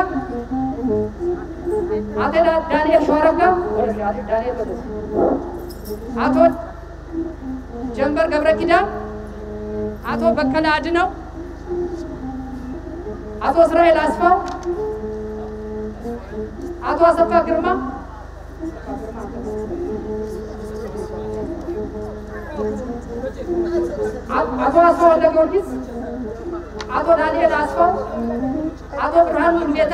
Speaker 4: አቶ ዳንኤል ሸዋረጋ፣ አቶ ጀንበር ገብረ ኪዳን፣ አቶ በቀለ አድነው፣ አቶ እስራኤል አስፋው፣ አቶ አሰፋ ግርማ፣ አቶ አስፋው ወልደ ጊዮርጊስ፣ አቶ ዳንኤል አስፋው፣ አቶ ብርሃኑ ሙሉጌታ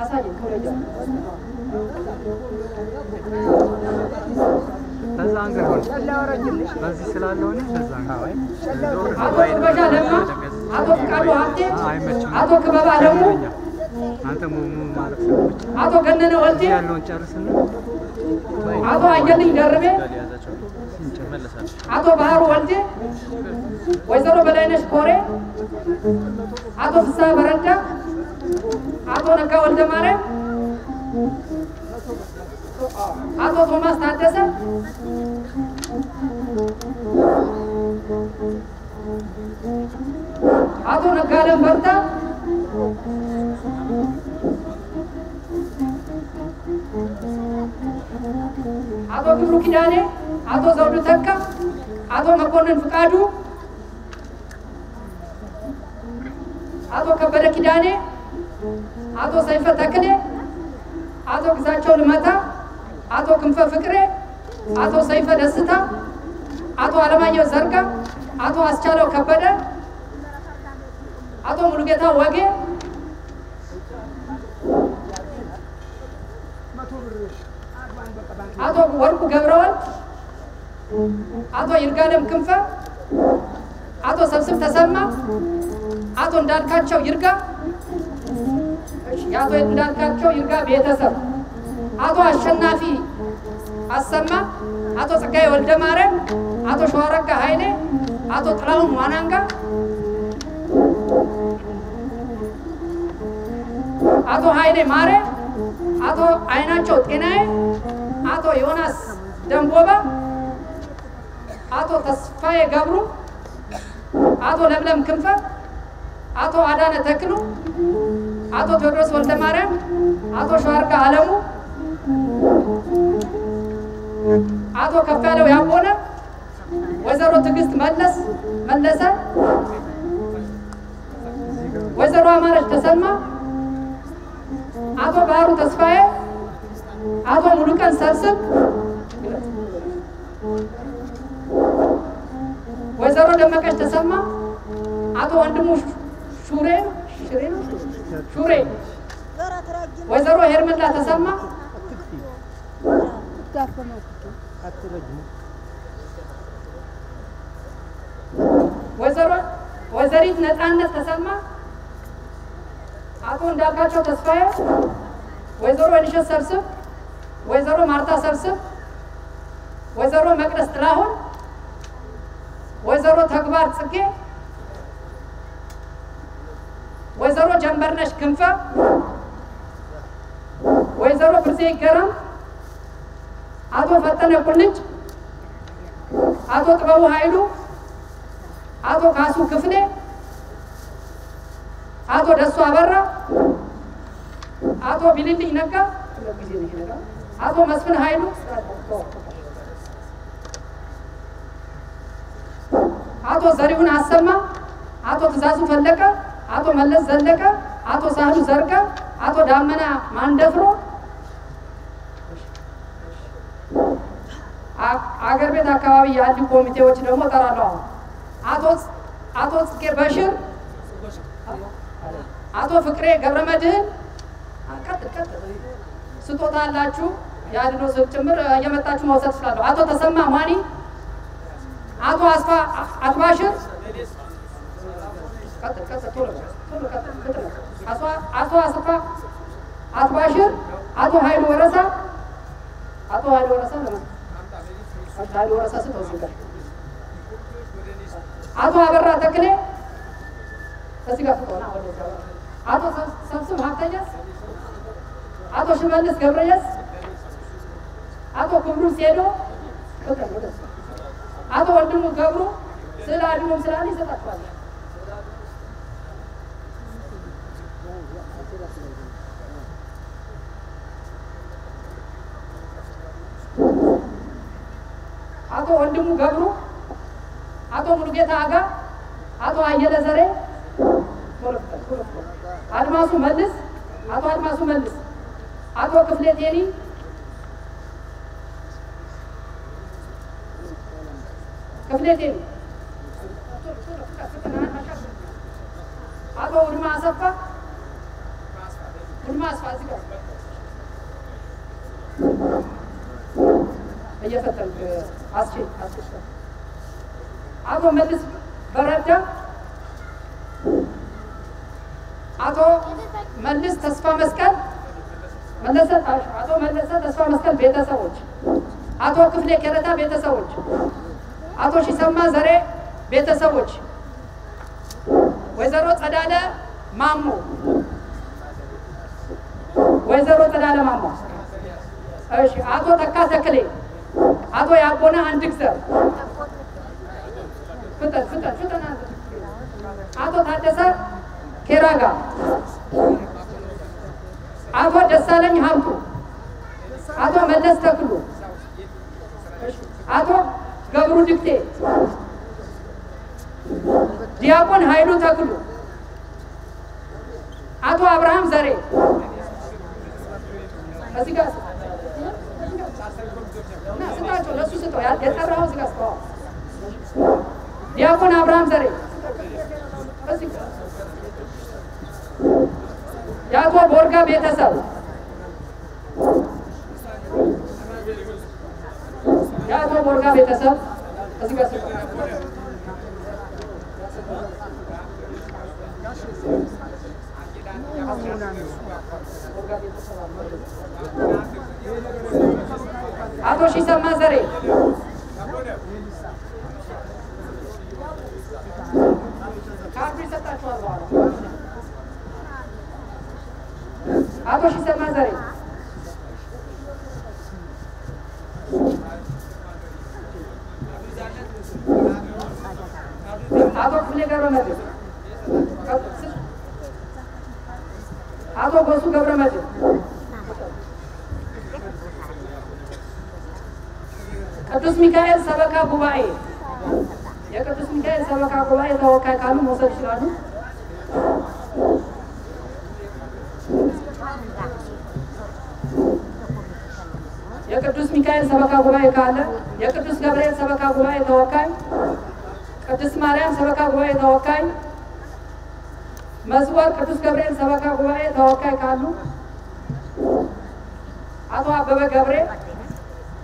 Speaker 4: አሳይ ኮሌጅ
Speaker 6: ተዛንገር በዚህ ስላለው ነው ተዛንገር
Speaker 4: አቶ በጃ ለማ፣ አቶ ፍቃዱ ሀብቴ፣ አቶ ክበባ ደግሞ
Speaker 6: አንተ ሙሙ ማለት ነው።
Speaker 4: አቶ ገነነ ወልዴ
Speaker 6: ያለውን ጨርስና
Speaker 4: አቶ አየልኝ ደርቤ፣ አቶ ባህሩ ወልዴ፣ ወይዘሮ በላይነሽ ኮሬ፣ አቶ ፍስሐ በረዳ፣ አቶ ነጋ ወልደ ማርያም፣ አቶ ቶማስ ታደሰ፣ አቶ ነጋለም በርታ፣ አቶ ግብሩ ኪዳኔ፣ አቶ ዘውዱ ተካ፣ አቶ መኮንን ፍቃዱ፣ አቶ ከበደ ኪዳኔ፣ አቶ ሰይፈ ተክሌ፣ አቶ ግዛቸው ልመታ፣ አቶ ክንፈ ፍቅሬ፣ አቶ ሰይፈ ደስታ፣ አቶ አለማየሁ ዘርጋ፣ አቶ አስቻለው ከበደ፣ አቶ ሙሉጌታ ወጌ፣ አቶ ወርቁ ገብረወልድ፣ አቶ ይርጋለም ክንፈ፣ አቶ ሰብስብ ተሰማ፣ አቶ እንዳልካቸው ይርጋ፣ የአቶ እንዳልካቸው ይርጋ ቤተሰብ አቶ አሸናፊ አሰማ፣ አቶ ጸጋዬ ወልደ ማርያም፣ አቶ ሸዋረጋ ኃይሌ፣ አቶ ጥላሁን ዋናንጋ፣ አቶ ኃይሌ ማሬ፣ አቶ አይናቸው ጤናዬ፣ አቶ ዮናስ ደንቦባ፣ አቶ ተስፋዬ ገብሩ፣ አቶ ለምለም ክንፈ፣ አቶ አዳነ ተክሉ፣ አቶ ቴዎድሮስ ወልደ ማርያም፣ አቶ ሸዋርጋ አለሙ፣ አቶ ከፍያለው ያቦነ፣ ወይዘሮ ትዕግስት መለሰ፣ ወይዘሮ አማረች ተሰማ፣ አቶ ባህሩ ተስፋዬ፣ አቶ ሙሉቀን ሰብስብ፣ ወይዘሮ ደመቀች ተሰማ፣ አቶ ወንድሙ ሹሬ፣ ወይዘሮ ሄርመላ ተሰማ፣ ወይዘሪት ነፃነት ተሰማ፣ አቶ እንዳልካቸው ተስፋዬ፣ ወይዘሮ ወንሸት ሰብስብ፣ ወይዘሮ ማርታ ሰብስብ፣ ወይዘሮ መቅደስ ጥላሁን፣ ወይዘሮ ተግባር ጽጌ፣ ወይዘሮ ጀንበርነሽ ክንፈ፣ ወይዘሮ ብርዜ ገረም፣ አቶ ፈጠነ ቁልጭ፣ አቶ ጥበቡ ኃይሉ፣ አቶ ካሱ ክፍሌ፣ አቶ ደሱ አበራ፣ አቶ ቢልልኝ ነጋ፣ አቶ መስፍን ኃይሉ፣ አቶ ዘሪሁን አሰማ፣ አቶ ትእዛዙ ፈለቀ፣ አቶ መለስ ዘለቀ፣ አቶ ሳህሉ ዘርጋ፣ አቶ ዳመና ማንደፍሮ፣ አገር ቤት አካባቢ ያሉ ኮሚቴዎች ደግሞ እጠራለሁ። አቶ ጽጌ በሽር፣ አቶ ፍቅሬ ገብረመድህን ስጦታ አላችሁ ያድኖ ስም ጭምር እየመጣችሁ መውሰድ ትችላለሁ። አቶ ተሰማ ማኒ፣ አቶ አስፋ አትባሽር፣ አቶ አስፋ አትባሽር፣ አቶ ኃይሉ ወረሳ፣ አቶ አበራ ተክሌ፣ እዚህ ጋር ፍቶና አቶ ሰብስብ ሀብተየስ፣ አቶ ሽመልስ ገብረየስ፣ አቶ ክብሩ ሴዶ፣ አቶ ወንድሙ ገብሩ ስለ አድኖም ስላለ ይሰጣችኋል። አቶ ወንድሙ ገብሩ፣ አቶ ሙሉጌታ አጋ፣ አቶ አየለ ዘሬ፣ አድማሱ መልስ፣ አቶ አድማሱ መልስ፣ አቶ ክፍሌ ቴኒ፣ አቶ ውድማ አሰፋ፣ እየፈተንክ አቶ መልስ በረዳ፣ አቶ መልስ ተስፋ መስቀል አቶ መለሰ ተስፋ መስቀል ቤተሰቦች፣ አቶ ክፍሌ ከረታ ቤተሰቦች፣ አቶ ሺሰማ ዘሬ ቤተሰቦች፣ ወይዘሮ ጸዳለ ማሞ፣ እሺ፣ አቶ ተካ ተክሌ፣ አቶ ያቦና አንድግዘር፣ አቶ ታደሰ ኬራጋ፣ አቶ ደሳለኝ ሀብቱ፣ አቶ መለስ ተክሉ፣ አቶ ገብሩ ድክቴ፣ ዲያቆን ኃይሉ ተክሉ፣ አቶ አብርሃም ዘሬ፣ እዚህ ጋር ስጣቸው፣ ለሱ ስጠው፣ የጠራኸው እዚህ ጋር ስጠው። ዲያቆን አብርሃም ዘሬ፣ የአቶ ቦርጋ ቤተሰብ፣ እዚህ ጋር ስጠው። ሺሰማ ዘሬ ካርዱ ይሰጣችኋል በኋላ አቶ ሺሰማ ዘሬ አቶ ክፍሌ ገብረመድህን አቶ ጎሱ ገብረመድህን ቅዱስ ሚካኤል ሰበካ ጉባኤ የቅዱስ ሚካኤል ሰበካ ጉባኤ ተወካይ ካሉ መውሰድ ይችላሉ። የቅዱስ ሚካኤል ሰበካ ጉባኤ ካለ የቅዱስ ገብርኤል ሰበካ ጉባኤ ተወካይ፣ ቅዱስ ማርያም ሰበካ ጉባኤ ተወካይ፣ መዝወር ቅዱስ ገብርኤል ሰበካ ጉባኤ ተወካይ ካሉ አቶ አበበ ገብሬ፣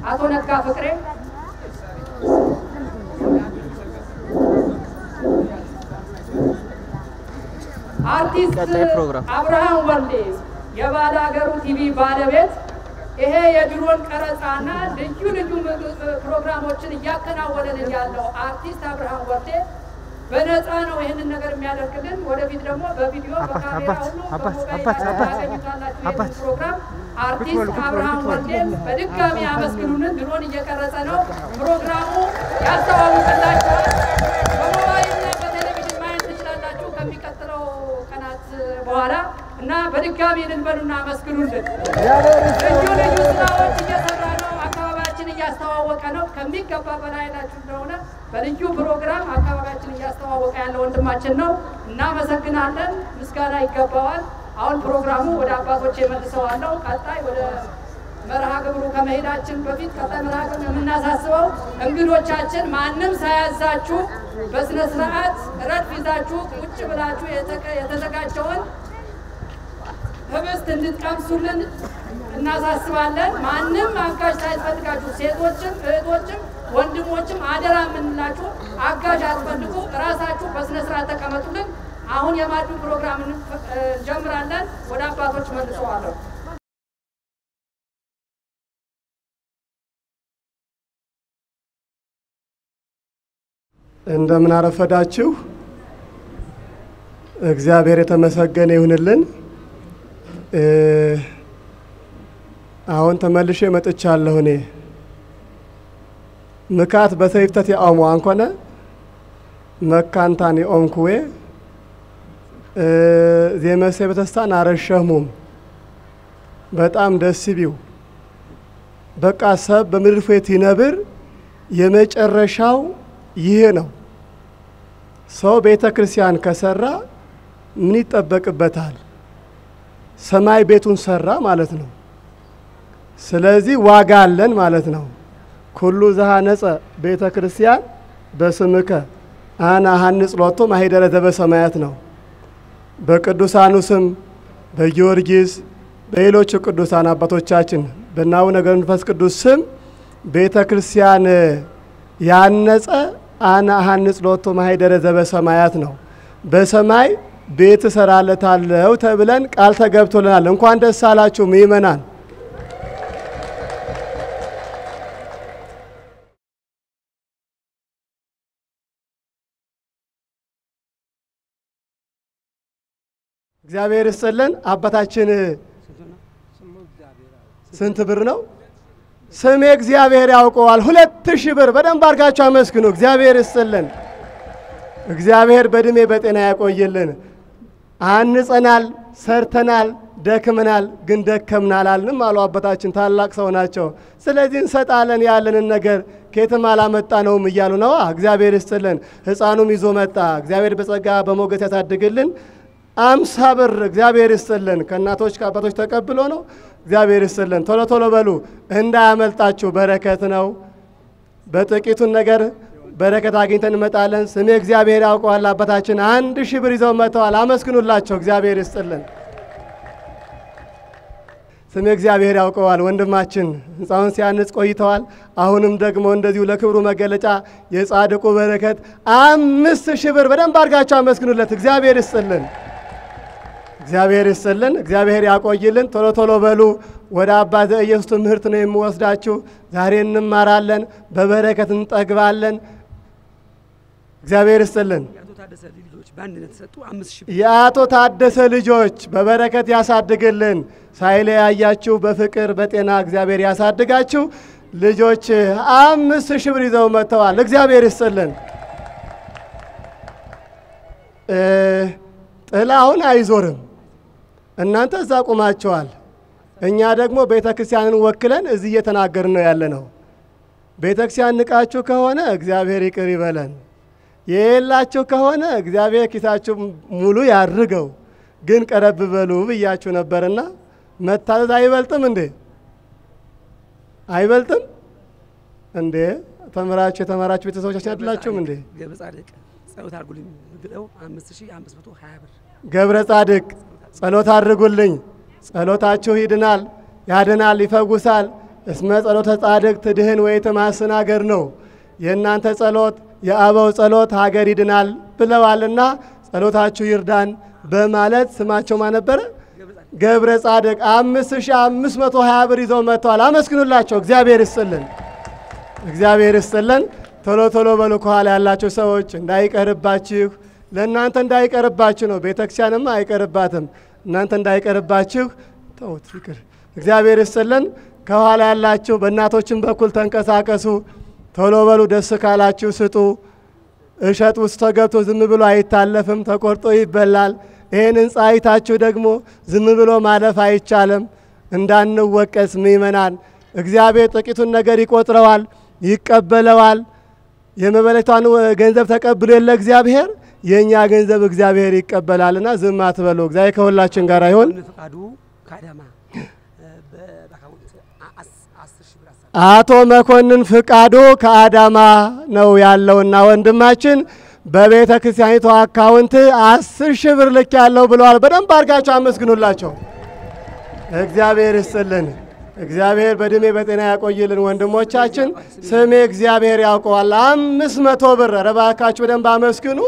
Speaker 4: አቶ ነጋ ፍቅሬ፣ አርቲስት አብርሃም ወልዴ የባለ ሀገሩ ቲቪ ባለቤት ይሄ የድሮን ቀረጻና ልዩ ልዩ ፕሮግራሞችን እያከናወነልን ያለው አርቲስት አብርሃም ወልዴ በነፃ ነው ይህንን ነገር የሚያደርግልን። ወደፊት ደግሞ በቪዲዮ በካሜራ ሁሉ ታገኙታላችሁ። ፕሮግራም አርቲስት አብርሃም ወልዴን በድጋሚ አመስግኑልን። ድሮን እየቀረጸ ነው። ፕሮግራሙ ያስተዋውቅላችኋል። በሞባይልና በቴሌቪዥን ማየት ትችላላችሁ ከሚቀጥለው ቀናት በኋላ እና በድጋሚ ልንበሉና አመስግኑልን። ልዩ ልዩ ስራዎች እየሰራ ነው። አካባቢያችን እያስተዋወቀ ነው። ከሚገባ በላይ ናችሁ እንደሆነ በልዩ ፕሮግራም አካባቢያችን እያስተዋወቀ ያለ ወንድማችን ነው። እናመሰግናለን። ምስጋና ይገባዋል። አሁን ፕሮግራሙ ወደ አባቶች የመልሰዋለሁ። ቀጣይ ወደ መርሃ ግብሩ ከመሄዳችን በፊት ቀጣይ መርሃ ግብር የምናሳስበው እንግዶቻችን ማንም ሳያዛችሁ በስነ ስርዓት ረድፍ ይዛችሁ ቁጭ ብላችሁ የተዘጋጀውን ህብስት እንድትቀምሱልን እናሳስባለን። ማንም አጋዥ ሳይፈልጋችሁ ሴቶችም እህቶችም ወንድሞችም አደራ የምንላችሁ አጋዥ አትፈልጉ። ራሳችሁ በስነ ስርዓት ተቀመጡልን። አሁን የማዱ ፕሮግራም እንጀምራለን። ወደ አባቶች መልሰዋለሁ።
Speaker 7: እንደምን አረፈዳችሁ። እግዚአብሔር የተመሰገነ ይሁንልን። አሁን ተመልሼ መጥቻለሁ። እኔ ምካት በሰይፍተት ያኦሙ አንኮነ መካንታን ኦንኩዌ ዜመሴ በተስታን አረሸሙም በጣም ደስ ቢው በቃ ሰብ በምድር ፌት ይነብር የመጨረሻው ይሄ ነው። ሰው ቤተ ክርስቲያን ከሰራ ምን ይጠበቅበታል? ሰማይ ቤቱን ሰራ ማለት ነው። ስለዚህ ዋጋ አለን ማለት ነው። ኩሉ ዘሃነጸ ቤተ ክርስቲያን በስምከ አና ሐንጽ ሎቶ ማሄደረ ዘበሰማያት ነው። በቅዱሳኑ ስም በጊዮርጊስ በሌሎች ቅዱሳን አባቶቻችን በአቡነ ገብረ መንፈስ ቅዱስ ስም ቤተ ክርስቲያን ያነጸ አና ሐንጽ ሎቶ ማሄደረ ዘበሰማያት ነው። በሰማይ ቤት እሰራለታለሁ ተብለን ቃል ተገብቶልናል። እንኳን ደስ አላችሁ ምእመናን። እግዚአብሔር ይስጥልን። አባታችን ስንት ብር ነው? ስሜ እግዚአብሔር ያውቀዋል። 2000 ብር። በደንብ አድርጋችሁ አመስግኑ። እግዚአብሔር ይስጥልን። እግዚአብሔር በእድሜ በጤና ያቆይልን። አንጸናል፣ ሰርተናል፣ ደክመናል፣ ግን ደከምናል አልንም አሉ አባታችን። ታላቅ ሰው ናቸው። ስለዚህ እንሰጣለን ያለንን ነገር ከየትም አላመጣነውም እያሉ ነዋ። እግዚአብሔር ይስጥልን። ሕፃኑም ይዞ መጣ። እግዚአብሔር በጸጋ በሞገስ ያሳድግልን። 50 ብር እግዚአብሔር ይስጥልን። ከእናቶች ከአባቶች ተቀብሎ ነው። እግዚአብሔር ይስጥልን። ቶሎ ቶሎ በሉ እንዳያመልጣችሁ፣ በረከት ነው። በጥቂቱን ነገር በረከት አግኝተን እንመጣለን። ስሜ እግዚአብሔር ያውቀዋል። አባታችን 1000 ብር ይዘው መጥተዋል። አመስግኑላቸው። እግዚአብሔር ይስጥልን። ስሜ እግዚአብሔር ያውቀዋል። ወንድማችን ሕንፃውን ሲያንጽ ቆይተዋል። አሁንም ደግሞ እንደዚሁ ለክብሩ መገለጫ የጻድቁ በረከት 5000 ብር። በደንብ አድርጋችሁ አመስግኑለት። እግዚአብሔር ይስጥልን። እግዚአብሔር ይስጥልን። እግዚአብሔር ያቆይልን። ቶሎ ቶሎ በሉ ወደ አባ ዘኢየሱስ ትምህርት ነው የምወስዳችሁ። ዛሬ እንማራለን፣ በበረከት እንጠግባለን። እግዚአብሔር ይስጥልን። የአቶ ታደሰ ልጆች በበረከት ያሳድግልን። ሳይለያያችሁ በፍቅር በጤና እግዚአብሔር ያሳድጋችሁ። ልጆች 5000 ብር ይዘው መጥተዋል። እግዚአብሔር ይስጥልን። ጥላውን አይዞርም። እናንተ እዛ ቆማችኋል። እኛ ደግሞ ቤተ ክርስቲያንን ወክለን እዚህ እየተናገርን ነው ያለነው። ቤተ ክርስቲያን ንቃችሁ ከሆነ እግዚአብሔር ይቅር ይበለን። የሌላችሁ ከሆነ እግዚአብሔር ኪሳችሁ ሙሉ ያድርገው። ግን ቀረብ በሉ ብያችሁ ነበርና መታዘዝ አይበልጥም እንዴ? አይበልጥም እንዴ? ተምራችሁ የተማራችሁ ቤተሰቦቻችን አይደላችሁም እንዴ?
Speaker 1: ገብረ ጻድቅ ጸሎት አድርጉልኝ ብለው 5520 ብር
Speaker 7: ገብረ ጻድቅ ጸሎት አድርጉልኝ። ጸሎታችሁ ይድናል፣ ያድናል፣ ይፈውሳል። እስመ ጸሎተ ጻድቅ ትድህን ወይ ትማስን አገር ነው። የእናንተ ጸሎት የአበው ጸሎት ሀገር ይድናል ብለዋልና ጸሎታችሁ ይርዳን በማለት ስማቸው ማን ነበረ? ገብረ ጻድቅ 5520 ብር ይዘው መጥተዋል። አመስግኑላቸው። እግዚአብሔር ይስጥልን፣ እግዚአብሔር ይስጥልን። ቶሎ ቶሎ በሉ። ከኋላ ያላችሁ ሰዎች እንዳይቀርባችሁ፣ ለእናንተ እንዳይቀርባችሁ ነው። ቤተክርስቲያንማ አይቀርባትም። እናንተ እንዳይቀርባችሁ ተውት፣ ፍቅር። እግዚአብሔር ይስጥልን። ከኋላ ያላችሁ በእናቶችን በኩል ተንቀሳቀሱ። ቶሎ በሉ። ደስ ካላችሁ ስጡ። እሸት ውስጥ ተገብቶ ዝም ብሎ አይታለፍም፣ ተቆርጦ ይበላል። ይህን ህንፃ አይታችሁ ደግሞ ዝም ብሎ ማለፍ አይቻልም። እንዳንወቀስ ምእመናን፣ እግዚአብሔር ጥቂቱን ነገር ይቆጥረዋል፣ ይቀበለዋል። የመበለቷን ገንዘብ ተቀብሎ የለ እግዚአብሔር የእኛ ገንዘብ እግዚአብሔር ይቀበላልና ዝም አትበሉ። እግዚአብሔር ከሁላችን ጋር ይሁን። አቶ መኮንን ፍቃዱ ከአዳማ ነው ያለውና ወንድማችን በቤተ ክርስቲያኒቱ አካውንት 10,000 ብር ልክ ያለው ብለዋል። በደንብ አድርጋችሁ አመስግኑላቸው። እግዚአብሔር ይስጥልን። እግዚአብሔር በእድሜ በጤና ያቆይልን። ወንድሞቻችን ስሜ እግዚአብሔር ያውቀዋል። 500 ብር ረባካችሁ በደንብ አመስግኑ።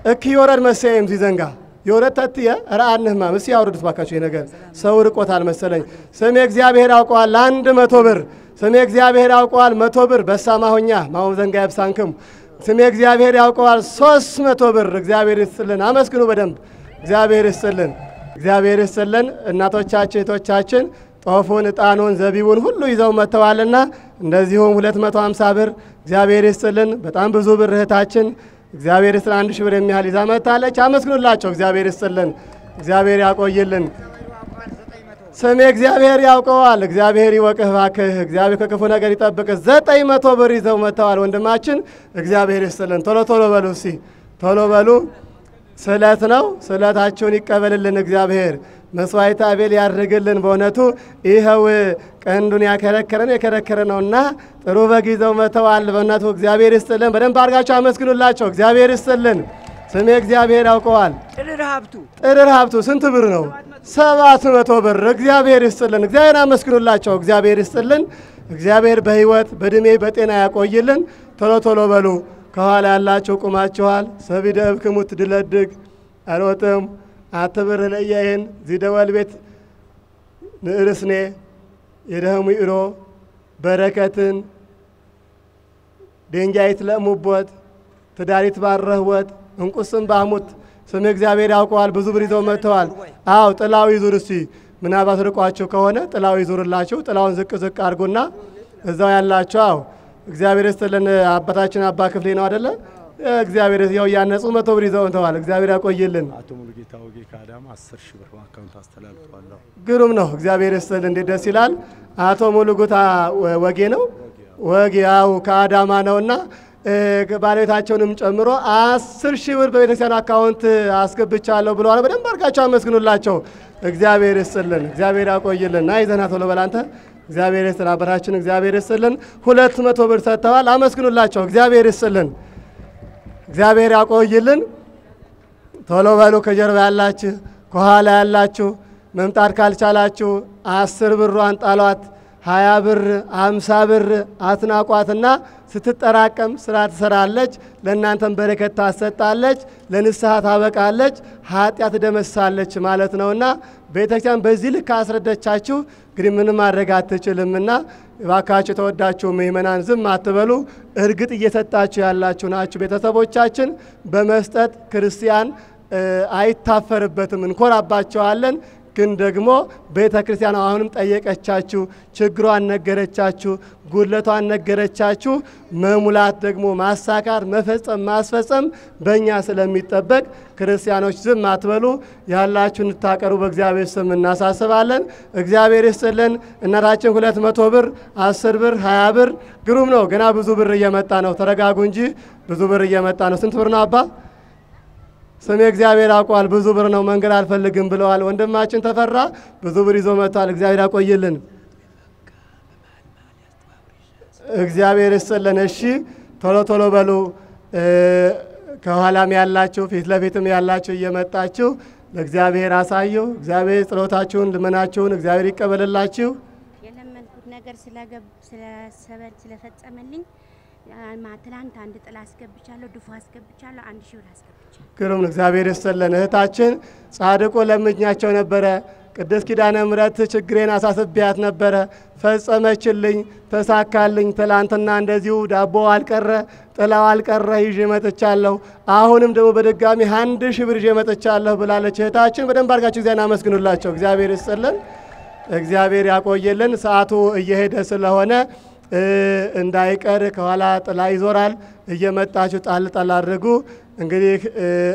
Speaker 7: እክ ይወረድ መሰየም ሲዘንጋ የወረድ ተትየ ረአንህማ ምስ ያወርዱት ባካችሁ። ይሄ ነገር ሰው ርቆታል መሰለኝ። ስሜ እግዚአብሔር ያውቀዋል 100 ብር። ስሜ እግዚአብሔር ያውቀዋል 100 ብር። በሳማሁኛ ማው ዘንጋ ያብሳንክም። ስሜ እግዚአብሔር ያውቀዋል 300 ብር። እግዚአብሔር ይስጥልን። አመስግኑ በደንብ። እግዚአብሔር ይስጥልን። እግዚአብሔር ይስጥልን። እናቶቻችን እህቶቻችን ጦፉን፣ ዕጣኑን፣ ዘቢቡን ሁሉ ይዘው መጥተዋልና እንደዚሁም 250 ብር እግዚአብሔር ይስጥልን። በጣም ብዙ ብር እህታችን እግዚአብሔር ይስጥልን 1000 ብር የሚያህል ይዛ መጥታለች። አመስግኑላቸው። እግዚአብሔር ይስጥልን። እግዚአብሔር ያቆይልን። ስሜ እግዚአብሔር ያውቀዋል። እግዚአብሔር ይወቅህ ባክህ። እግዚአብሔር ከክፉ ነገር ይጠብቅህ። 900 ብር ይዘው መጥተዋል ወንድማችን። እግዚአብሔር ይስጥልን። ቶሎ ቶሎ በሉ እስቲ ቶሎ በሉ። ስለት ነው። ስለታችሁን ይቀበልልን እግዚአብሔር። መስዋዕት አቤል ያድርግልን። በእውነቱ ይኸው ቀንዱን ያከረከረን የከረከረ ነውና ጥሩ በግ ይዘው መጥተዋል። በእውነቱ እግዚአብሔር ይስጥልን። በደንብ አድርጋችሁ አመስግኑላቸው። እግዚአብሔር ይስጥልን። ስሜ እግዚአብሔር ያውቀዋል። ጥርር ሀብቱ ስንት ብር ነው? 700 ብር። እግዚአብሔር ይስጥልን። እግዚአብሔር አመስግኑላቸው። እግዚአብሔር ይስጥልን። እግዚአብሔር በህይወት በእድሜ በጤና ያቆይልን። ቶሎ ቶሎ በሉ። ከኋላ ያላችሁ ቁማችኋል። ሰቢደብ ክሙት ድለድግ አልወጥም አትብር ለየህን ዚደወል ቤት ንእርስኔ የደህሙ ኢሮ በረከትን ደንጃይት ለሙቦት ትዳሪት ባረህወት እንቁስም ባሙት ስም እግዚአብሔር ያውቀዋል። ብዙ ብር ይዘው መጥተዋል። አው ጥላው ይዙር። እስቲ ምናልባት ርቋችሁ ከሆነ ጥላው ይዙርላችሁ። ጥላውን ዝቅ ዝቅ አድርጉና እዛው ያላችሁ አው እግዚአብሔር ይስጥልን። አባታችን አባ ክፍሌ ነው አይደለ? እግዚአብሔር ያው ያነጹ 100 ብር ይዘው እንተዋል። እግዚአብሔር ያቆይልን።
Speaker 8: አቶ ሙሉጌታ ወጌ ከአዳማ 10,000 ብር አካውንት አስተላልፈዋል።
Speaker 7: ግሩም ነው። እግዚአብሔር ይስጥልን። እንዴት ደስ ይላል። አቶ ሙሉጌታ ወጌ ነው ወጌ ያው ከአዳማ ነውና ባለቤታቸውንም ጨምሮ 10,000 ብር በቤተክርስቲያን አካውንት አስገብቻለሁ ብለዋል። በደንብ አድርጋችሁ አመስግኑላቸው። እግዚአብሔር ይስጥልን። እግዚአብሔር ያቆይልን። ናይ ዘና ቶሎ በላንተ እግዚአብሔር ይስጥልን። አባታችን እግዚአብሔር ይስጥልን። 200 ብር ሰጥተዋል። አመስግኑላቸው። እግዚአብሔር ይስጥልን። እግዚአብሔር ያቆይልን። ቶሎ በሉ። ከጀርባ ያላችሁ ከኋላ ያላችሁ መምጣት ካልቻላችሁ 10 ብሯን ጣሏት። 20 ብር 50 ብር አትናቋትና ስትጠራቀም ስራ ትሰራለች፣ ለእናንተም በረከት ታሰጣለች፣ ለንስሐ ታበቃለች፣ ኃጢአት ደመሳለች ማለት ነውና ቤተክርስቲያን በዚህ ልክ አስረዳቻችሁ። እንግዲህ ምንም ማድረግ አትችልምና እባካችሁ ተወዳችሁ ምእመናን ዝም አትበሉ። እርግጥ እየሰጣችሁ ያላችሁ ናችሁ። ቤተሰቦቻችን በመስጠት ክርስቲያን አይታፈርበትም፣ እንኮራባቸዋለን። ግን ደግሞ ቤተ ክርስቲያን አሁንም ጠየቀቻችሁ፣ ችግሯን ነገረቻችሁ፣ ጉድለቷን ነገረቻችሁ። መሙላት ደግሞ ማሳካት፣ መፈጸም፣ ማስፈጸም በእኛ ስለሚጠበቅ ክርስቲያኖች ዝም አትበሉ፣ ያላችሁን እንድታቀሩ በእግዚአብሔር ስም እናሳስባለን። እግዚአብሔር ይስጥልን። እናታችን 200 ብር፣ 10 ብር፣ 20 ብር ግሩም ነው። ገና ብዙ ብር እየመጣ ነው። ተረጋጉ እንጂ ብዙ ብር እየመጣ ነው። ስንት ብር ነው አባ? ስሜ እግዚአብሔር አውቋል። ብዙ ብር ነው፣ መንገድ አልፈልግም ብለዋል። ወንድማችን ተፈራ ብዙ ብር ይዞ መጥቷል። እግዚአብሔር ያቆይልን። እግዚአብሔር ይስጥልን። እሺ ቶሎ ቶሎ በሉ። ከኋላም ያላችሁ ፊት ለፊትም ያላችሁ እየመጣችሁ ለእግዚአብሔር አሳዩ። እግዚአብሔር ጸሎታችሁን ልመናችሁን እግዚአብሔር ይቀበልላችሁ።
Speaker 9: የለመንኩት ነገር ስለፈጸመልኝ ትላንት አንድ ጥላ አስገብቻለሁ፣ ድፎ አስገብቻለሁ፣ 1000 ብር አስገብቻለሁ።
Speaker 7: ግሩም እግዚአብሔር ይስጥልን። እህታችን ጻድቆ ለምኛቸው ነበረ። ቅድስት ኪዳነ ምሕረት ችግሬን አሳስቢያት ነበረ፣ ፈጸመችልኝ፣ ተሳካልኝ። ትላንትና እንደዚሁ ዳቦ አልቀረ፣ ጥላው አልቀረ ይዤ መጥቻለሁ። አሁንም ደግሞ በድጋሚ 1000 ብር ይዤ መጥቻለሁ ብላለች እህታችን። በደንብ አድርጋችሁ ጊዜና አመስግኑላቸው። እግዚአብሔር ይስጥልን፣ እግዚአብሔር ያቆየልን። ሰዓቱ እየሄደ ስለሆነ እንዳይቀር ከኋላ ጥላ ይዞራል። እየመጣችሁ ጣል ጣል አድርጉ። እንግዲህ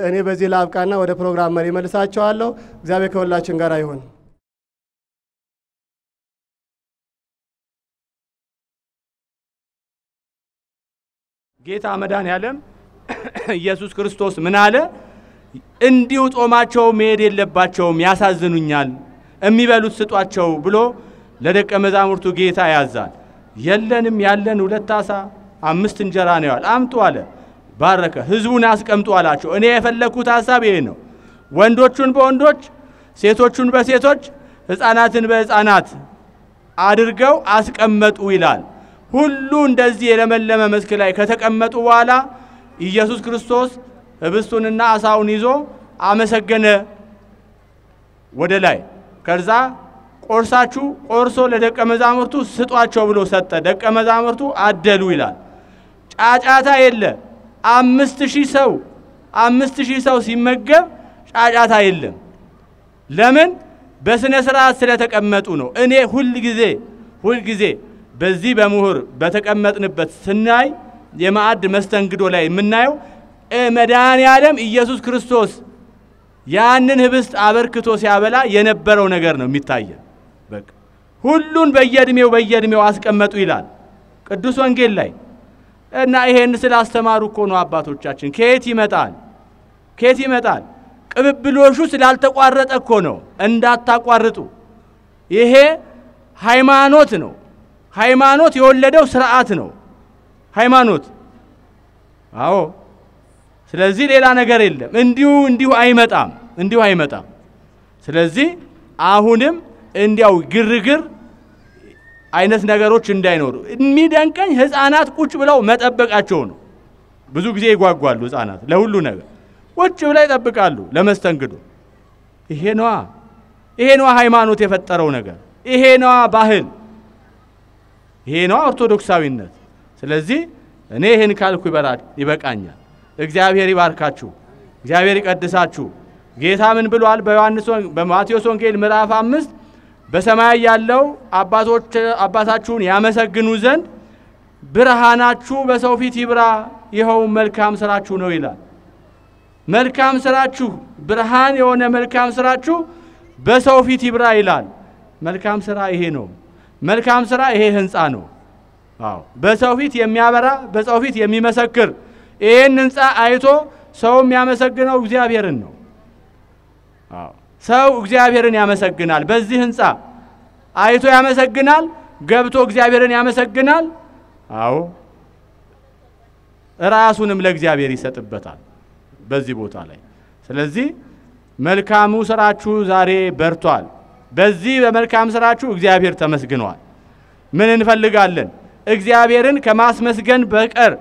Speaker 7: እኔ በዚህ ላብቃና ወደ ፕሮግራም መሪ መልሳቸዋለሁ። እግዚአብሔር ከሁላችን ጋር ይሁን።
Speaker 10: ጌታ መድኃኔዓለም ኢየሱስ ክርስቶስ ምን አለ? እንዲሁ ጾማቸው መሄድ የለባቸውም፣ ያሳዝኑኛል፣ የሚበሉት ስጧቸው ብሎ ለደቀ መዛሙርቱ ጌታ ያዛል። የለንም፣ ያለን 2 ዓሣ 5 እንጀራ ነው ያለ። አምጡ አለ፣ ባረከ፣ ህዝቡን አስቀምጡ አላቸው። እኔ የፈለኩት ሐሳብ ይሄ ነው። ወንዶቹን በወንዶች ሴቶቹን በሴቶች ሕፃናትን በሕፃናት አድርገው አስቀመጡ ይላል። ሁሉ እንደዚህ የለመለመ መስክ ላይ ከተቀመጡ በኋላ ኢየሱስ ክርስቶስ ህብስቱንና ዓሣውን ይዞ አመሰገነ ወደ ላይ። ከዛ ቆርሳችሁ ቆርሶ ለደቀ መዛሙርቱ ስጧቸው ብሎ ሰጠ። ደቀ መዛሙርቱ አደሉ ይላል። ጫጫታ የለ። 5000 ሰው ሲመገብ ጫጫታ የለም። ለምን? በስነ ስርዓት ስለተቀመጡ ነው። እኔ ሁል ጊዜ በዚህ በምሁር በተቀመጥንበት ስናይ የማዕድ መስተንግዶ ላይ የምናየው መድኃኔዓለም ኢየሱስ ክርስቶስ ያንን ህብስት አበርክቶ ሲያበላ የነበረው ነገር ነው የሚታየው። በቃ ሁሉን በየእድሜው አስቀመጡ ይላል ቅዱስ ወንጌል ላይ። እና ይሄን ስላስተማሩ እኮ ነው አባቶቻችን። ከየት ይመጣል? ቅብብሎሹ ስላልተቋረጠ እኮ ነው። እንዳታቋርጡ። ይሄ ሃይማኖት ነው። ሃይማኖት የወለደው ስርዓት ነው ሃይማኖት። አዎ። ስለዚህ ሌላ ነገር የለም። እንዲሁ አይመጣም። ስለዚህ አሁንም እንዲያው ግርግር አይነት ነገሮች እንዳይኖሩ የሚደንቀኝ ህፃናት ቁጭ ብለው መጠበቃቸው ነው። ብዙ ጊዜ ይጓጓሉ ህፃናት ለሁሉ ነገር ቁጭ ብለው ይጠብቃሉ ለመስተንግዶ። ይሄ ነው ሃይማኖት የፈጠረው ነገር። ይሄ ነው ባህል፣ ይሄ ነው ኦርቶዶክሳዊነት። ስለዚህ እኔ ይሄን ካልኩ ይበቃኛል። እግዚአብሔር ይባርካችሁ፣ እግዚአብሔር ይቀድሳችሁ። ጌታ ምን ብሏል? በማቴዎስ ወንጌል ምዕራፍ 5 በሰማይ ያለው አባታችሁን ያመሰግኑ ዘንድ ብርሃናችሁ በሰው ፊት ይብራ፣ ይኸው መልካም ስራችሁ ነው ይላል። መልካም ስራችሁ፣ ብርሃን የሆነ መልካም ስራችሁ በሰው ፊት ይብራ ይላል። መልካም ስራ ይሄ ነው። መልካም ስራ ይሄ ህንጻ ነው። አዎ፣ በሰው ፊት የሚያበራ፣ በሰው ፊት የሚመሰክር። ይሄን ህንጻ አይቶ ሰው የሚያመሰግነው እግዚአብሔርን ነው። አዎ፣ ሰው እግዚአብሔርን ያመሰግናል። በዚህ ህንጻ አይቶ ያመሰግናል፣ ገብቶ እግዚአብሔርን ያመሰግናል። አዎ፣ ራሱንም ለእግዚአብሔር ይሰጥበታል በዚህ ቦታ ላይ። ስለዚህ መልካሙ ስራችሁ ዛሬ በርቷል። በዚህ በመልካም ስራችሁ እግዚአብሔር ተመስግኗል። ምን እንፈልጋለን? እግዚአብሔርን ከማስመስገን በቀር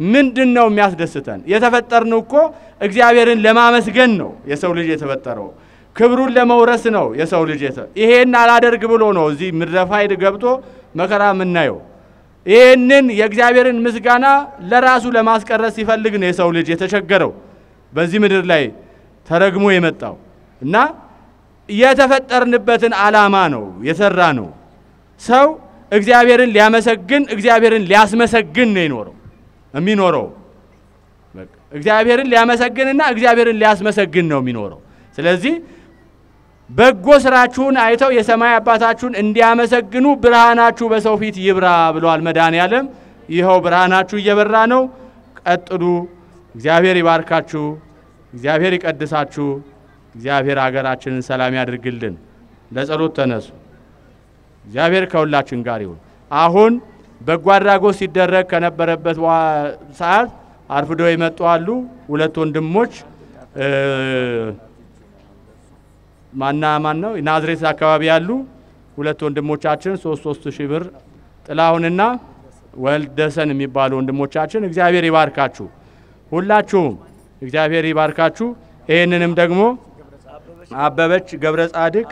Speaker 10: ምንድነው የሚያስደስተን? የተፈጠርነው እኮ እግዚአብሔርን ለማመስገን ነው የሰው ልጅ የተፈጠረው። ክብሩን ለመውረስ ነው የሰው ልጅ ይሄን አላደርግ ብሎ ነው እዚህ ምድረ ፋይድ ገብቶ መከራ የምናየው። ይሄንን የእግዚአብሔርን ምስጋና ለራሱ ለማስቀረስ ሲፈልግ ነው የሰው ልጅ የተቸገረው በዚህ ምድር ላይ ተረግሞ የመጣው እና የተፈጠርንበትን ዓላማ ነው የሰራ ነው። ሰው እግዚአብሔርን ሊያመሰግን እግዚአብሔርን ሊያስመሰግን ነው የሚኖረው። እግዚአብሔርን ሊያመሰግንና እግዚአብሔርን ሊያስመሰግን ነው የሚኖረው። ስለዚህ በጎ ስራችሁን አይተው የሰማይ አባታችሁን እንዲያመሰግኑ ብርሃናችሁ በሰው ፊት ይብራ ብሏል መድኃኔዓለም። ይኸው ብርሃናችሁ እየበራ ነው። ቀጥሉ። እግዚአብሔር ይባርካችሁ። እግዚአብሔር ይቀድሳችሁ። እግዚአብሔር ሀገራችንን ሰላም ያድርግልን። ለጸሎት ተነሱ። እግዚአብሔር ከሁላችን ጋር ይሁን። አሁን በጎ አድራጎት ሲደረግ ከነበረበት ሰዓት አርፍዶ የመጡ አሉ። ሁለት ወንድሞች ማን ነው ናዝሬት አካባቢ ያሉ ሁለት ወንድሞቻችን 3,000 ብር ጥላሁንና ወልደሰን የሚባሉ ወንድሞቻችን እግዚአብሔር ይባርካችሁ። ሁላችሁም እግዚአብሔር ይባርካችሁ። ይሄንንም ደግሞ አበበች ገብረ ጻድቅ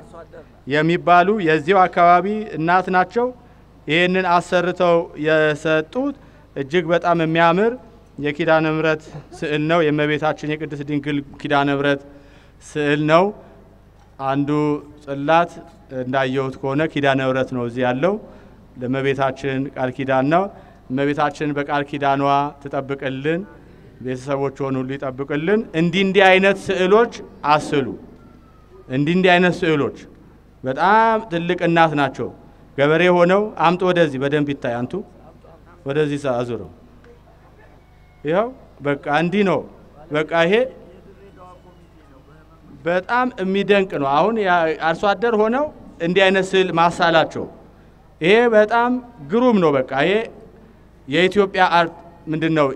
Speaker 10: የሚባሉ የዚሁ አካባቢ እናት ናቸው። ይሄንን አሰርተው የሰጡት እጅግ በጣም የሚያምር የኪዳነ ምሕረት ስዕል ነው። የእመቤታችን የቅድስት ድንግል ኪዳነ ምሕረት ስዕል ነው። አንዱ ጽላት እንዳየሁት ከሆነ ኪዳነ ምሕረት ነው እዚህ ያለው። ለእመቤታችን ቃል ኪዳን ነው። እመቤታችን በቃል ኪዳኗ ትጠብቅልን፣ ቤተሰቦቿን ሁሉ ይጠብቅልን። እንዲህ አይነት ስዕሎች አስሉ። እንዲህ አይነት ስዕሎች በጣም ትልቅ እናት ናቸው። ገበሬ ሆነው አምጦ ወደዚህ በደንብ ይታይ። አንቱ ወደዚህ አዙረው። ይኸው በቃ እንዲህ ነው። በቃ ይሄ በጣም የሚደንቅ ነው። አሁን አርሶ አደር ሆነው እንዲህ አይነት ስዕል ማሳላቸው ይሄ በጣም ግሩም ነው። በቃ ይሄ የኢትዮጵያ አርት ምንድነው?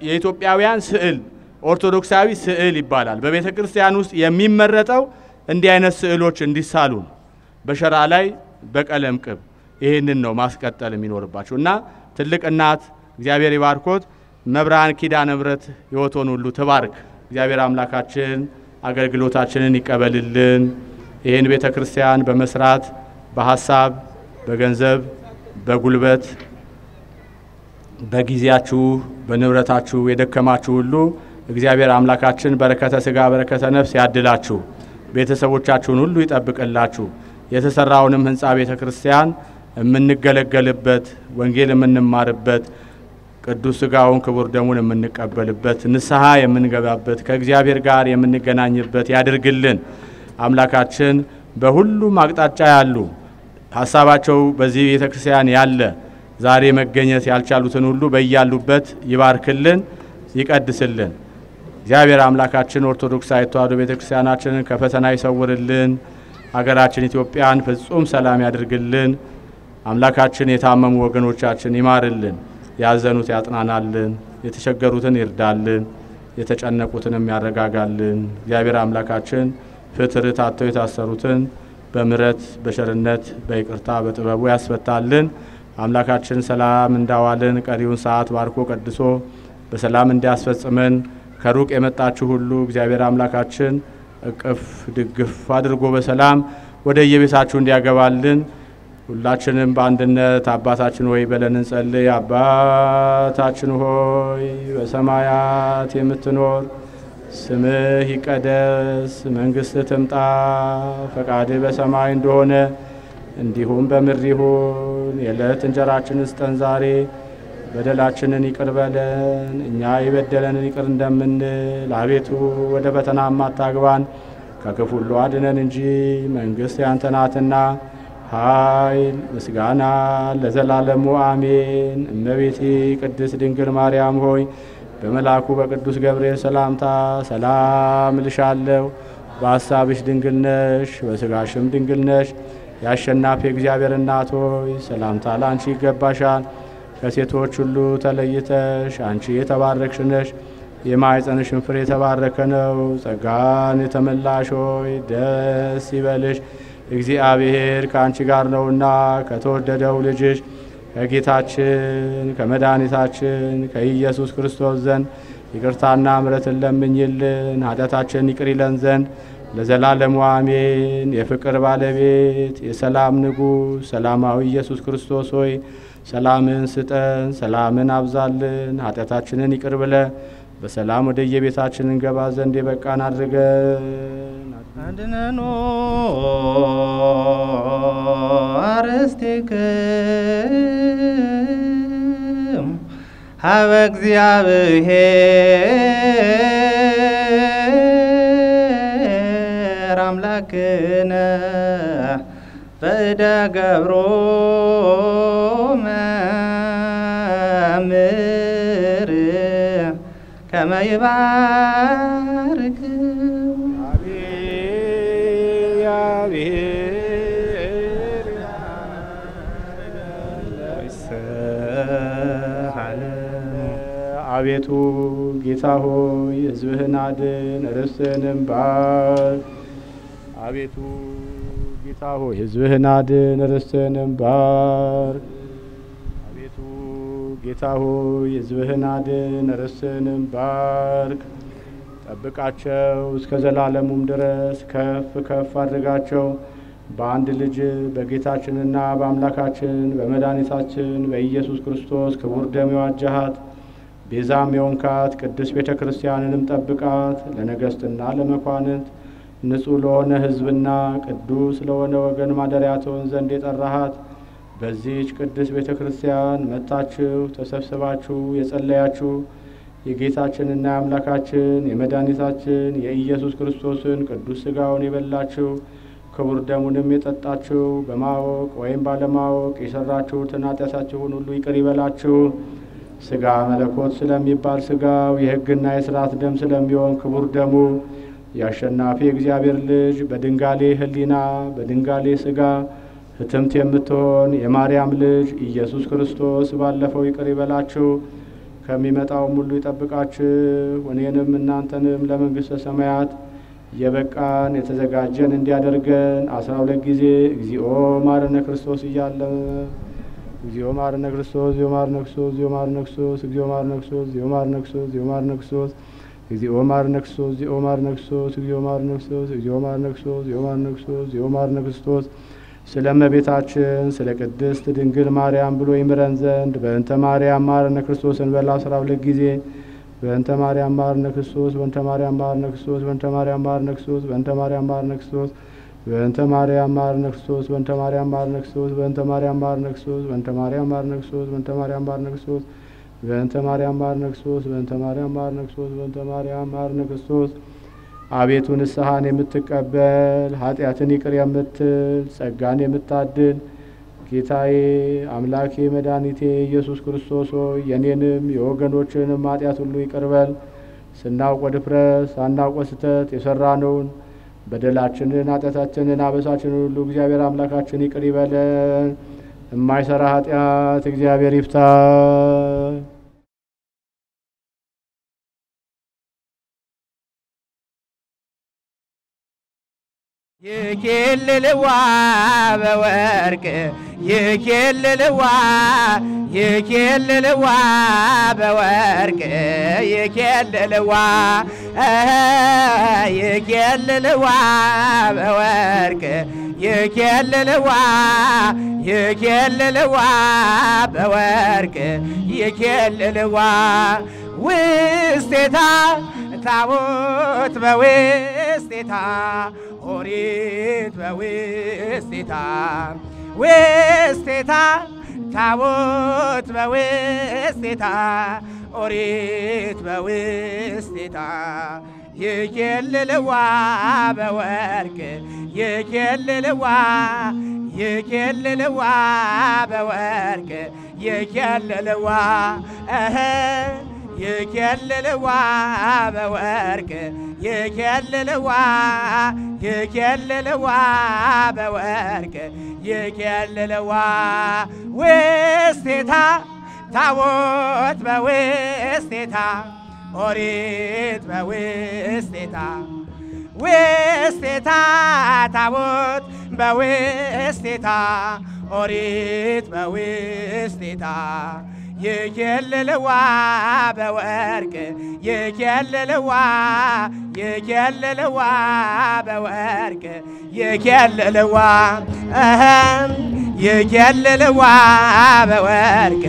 Speaker 10: የኢትዮጵያውያን ስዕል ኦርቶዶክሳዊ ስዕል ይባላል። በቤተ ክርስቲያን ውስጥ የሚመረጠው እንዲህ አይነት ስዕሎች እንዲሳሉ በሸራ ላይ በቀለም ቅብ ይሄንን ነው ማስቀጠል የሚኖርባቸው እና ትልቅ እናት እግዚአብሔር ይባርኮት። መብርሃን ኪዳነ ምሕረት ሕይወቶን ሁሉ ትባርክ። እግዚአብሔር አምላካችን አገልግሎታችንን ይቀበልልን። ይሄን ቤተ ክርስቲያን በመስራት በሐሳብ በገንዘብ በጉልበት በጊዜያችሁ በንብረታችሁ የደከማችሁ ሁሉ እግዚአብሔር አምላካችን በረከተ ሥጋ በረከተ ነፍስ ያድላችሁ። ቤተሰቦቻችሁን ሁሉ ይጠብቅላችሁ። የተሰራውንም ህንጻ ቤተ ክርስቲያን የምንገለገልበት ወንጌል የምንማርበት ቅዱስ ሥጋውን ክቡር ደሙን የምንቀበልበት ንስሐ የምንገባበት ከእግዚአብሔር ጋር የምንገናኝበት ያድርግልን። አምላካችን በሁሉም አቅጣጫ ያሉ ሐሳባቸው በዚህ ቤተ ክርስቲያን ያለ ዛሬ መገኘት ያልቻሉትን ሁሉ በያሉበት ይባርክልን፣ ይቀድስልን። እግዚአብሔር አምላካችን ኦርቶዶክሳዊት ተዋሕዶ ቤተ ክርስቲያናችንን ከፈተና ይሰውርልን። ሀገራችን ኢትዮጵያን ፍጹም ሰላም ያድርግልን። አምላካችን የታመሙ ወገኖቻችን ይማርልን፣ ያዘኑት ያጥናናልን፣ የተቸገሩትን ይርዳልን፣ የተጨነቁትንም ያረጋጋልን። እግዚአብሔር አምላካችን ፍትህ ታተው የታሰሩትን በምሕረት በቸርነት በይቅርታ በጥበቡ ያስፈታልን። አምላካችን ሰላም እንዳዋልን ቀሪውን ሰዓት ባርኮ ቀድሶ በሰላም እንዲያስፈጽመን ከሩቅ የመጣችሁ ሁሉ እግዚአብሔር አምላካችን እቅፍ ድግፍ አድርጎ በሰላም ወደ የቤታችሁ እንዲያገባልን ሁላችንም በአንድነት አባታችን ሆይ በለን እንጸልይ። አባታችን ሆይ በሰማያት የምትኖር ስምህ ይቀደስ፣ መንግሥትህ ትምጣ፣ ፈቃድህ በሰማይ እንደሆነ እንዲሁም በምድር ይሁን። የዕለት እንጀራችንን ስጠን ዛሬ፣ በደላችንን ይቅር በለን እኛ የበደለንን ይቅር እንደምንል፣ አቤቱ ወደ ፈተና አታግባን ከክፉ ሁሉ አድነን እንጂ መንግሥት ያንተ ናትና ኃይል ምስጋና ለዘላለሙ አሜን። እመቤቴ ቅድስት ድንግል ማርያም ሆይ በመልአኩ በቅዱስ ገብርኤል ሰላምታ ሰላም እልሻለሁ። በሐሳብሽ ድንግል ነሽ፣ በሥጋሽም ድንግል ነሽ። የአሸናፊ እግዚአብሔር እናት ሆይ ሰላምታ ለአንቺ ይገባሻል። ከሴቶች ሁሉ ተለይተሽ አንቺ የተባረክሽ ነሽ፣ የማኅፀንሽም ፍሬ የተባረከ ነው። ጸጋን የተመላሽ ሆይ ደስ ይበልሽ፣ እግዚአብሔር ከአንቺ ጋር ነውና ከተወደደው ልጅሽ ከጌታችን ከመድኃኒታችን ከኢየሱስ ክርስቶስ ዘንድ ይቅርታና ምሕረትን ለምኝልን ኃጢአታችንን ይቅር ይለን ዘንድ ለዘላለሙ አሜን። የፍቅር ባለቤት የሰላም ንጉሥ ሰላማዊ ኢየሱስ ክርስቶስ ሆይ ሰላምን ስጠን፣ ሰላምን አብዛልን፣ ኃጢአታችንን ይቅር ብለ በሰላም ወደ የቤታችን እንገባ ዘንድ የበቃን አድርገን።
Speaker 11: አድነኖ አርስትክሙ ሀበ እግዚአብሔር አምላክነ በእደ ገብሮ መምህር ከመ ይባርክ
Speaker 10: አቤቱ ጌታ ሆይ ሕዝብህን አድን ርስትህንም ባርክ። አቤቱ ጌታ ሆይ ሕዝብህን አድን ርስትህንም ባርክ። አቤቱ ጌታ ሆይ ሕዝብህን አድን ርስትህንም ባርክ። ጠብቃቸው እስከ ዘላለሙም ድረስ ከፍ ከፍ አድርጋቸው። በአንድ ልጅ በጌታችንና በአምላካችን በመድኃኒታችን በኢየሱስ ክርስቶስ ክቡር ደም የዋጀሃት ቤዛም የሆንካት ቅዱስ ቤተ ክርስቲያንንም ጠብቃት። ለነገሥትና ለመኳንንት ንጹሕ ለሆነ ሕዝብና ቅዱስ ለሆነ ወገን ማደሪያ ትሆን ዘንድ የጠራሃት በዚህች ቅዱስ ቤተ ክርስቲያን መጥታችሁ ተሰብስባችሁ የጸለያችሁ የጌታችንና የአምላካችን የመድኃኒታችን የኢየሱስ ክርስቶስን ቅዱስ ሥጋውን የበላችሁ ክቡር ደሙንም የጠጣችሁ በማወቅ ወይም ባለማወቅ የሰራችሁትን ኃጢአታችሁን ሁሉ ይቅር ይበላችሁ። ሥጋ መለኮት ስለሚባል ሥጋው የሕግና የሥርዓት ደም ስለሚሆን ክቡር ደሙ የአሸናፊ እግዚአብሔር ልጅ በድንጋሌ ሕሊና በድንጋሌ ሥጋ ህትምት የምትሆን የማርያም ልጅ ኢየሱስ ክርስቶስ ባለፈው ይቅር ይበላችሁ ከሚመጣውም ሁሉ ይጠብቃችሁ። እኔንም እናንተንም ለመንግሥተ ሰማያት የበቃን የተዘጋጀን እንዲያደርገን 12 ጊዜ እግዚኦ ማረነ ክርስቶስ እያለ እግዚኦ ማረነ ክርስቶስ እግዚኦ ማረነ ክርስቶስ እግዚኦ ማረነ ክርስቶስ እግዚኦ ማረነ ክርስቶስ እግዚኦ ማረነ ክርስቶስ እግዚኦ ማረነ ክርስቶስ እግዚኦ ማረነ ክርስቶስ እግዚኦ ማረነ ክርስቶስ እግዚኦ ማረነ ክርስቶስ እግዚኦ ማረነ ክርስቶስ እግዚኦ ማረነ ክርስቶስ እግዚኦ ማረነ ክርስቶስ ስለ እመቤታችን ስለ ቅድስት ድንግል ማርያም ብሎ ይምረን ዘንድ በእንተ ማርያም ማረነ ክርስቶስን በላ 12 ጊዜ በእንተ ማርያም ማረነ ክርስቶስ በእንተ ማርያም ማረነ ክርስቶስ በእንተ ማርያም ማረነ ክርስቶስ በእንተ ማርያም ማረነ ክርስቶስ በእንተ ማርያም ማረነ ክርስቶስ በእንተ ማርያም ማረነ ክርስቶስ በእንተ ማርያም ማረነ ክርስቶስ በእንተ ማርያም ማረነ ክርስቶስ በእንተ ማርያም ማረነ ክርስቶስ በእንተ ማርያም ማረነ ክርስቶስ በእንተ ማርያም ማረነ ክርስቶስ በእንተ ማርያም ማረነ ክርስቶስ አቤቱ ንስሐን የምትቀበል ኃጢአትን ይቅር የምትል ጸጋን የምታድል ጌታዬ አምላኬ መድኃኒቴ ኢየሱስ ክርስቶስ ሆይ የኔንም የወገኖችንም ኃጢአት ሁሉ ይቅር በል። ስናውቅ ወድፍረት ሳናውቅ ስህተት የሰራነውን በደላችንን ኃጢአታችንን አበሳችንን ሁሉ እግዚአብሔር አምላካችን ይቅር ይበለን። የማይሰራ ኃጢአት እግዚአብሔር ይፍታ።
Speaker 11: ይኬልልዋ በወርቅ ይኬልልዋ ይኬልልዋ በወርቅ ይኬልልዋ ይኬልልዋ በወርቅ ይኬልልዋ ይኬልልዋ በወርቅ ይኬልልዋ ውስቴታ ታቦት በውስቴታ ኦሪት በውስቴታ ውስቴታ ታቦት በውስቴታ ኦሪት በውስቴታ ይኬልልዋ በወርቅ ይኬልልዋ ይኬልልዋ በወርቅ ይኬልልዋ ይኬልልዋ በወርቅ ይኬልልዋ ይኬልልዋ በወርቅ ይኬልልዋ ውስቴታ ታቦት በውስቴታ ኦሪት በውስቴታ ውስቴታ ታቦት በውስቴታ ኦሪት በውስቴታ ይኬልልዋ በወርቅ ይኬልልዋ ይኬልልዋ በወርቅ ይኬልልዋ ይኬልልዋ በወርቅ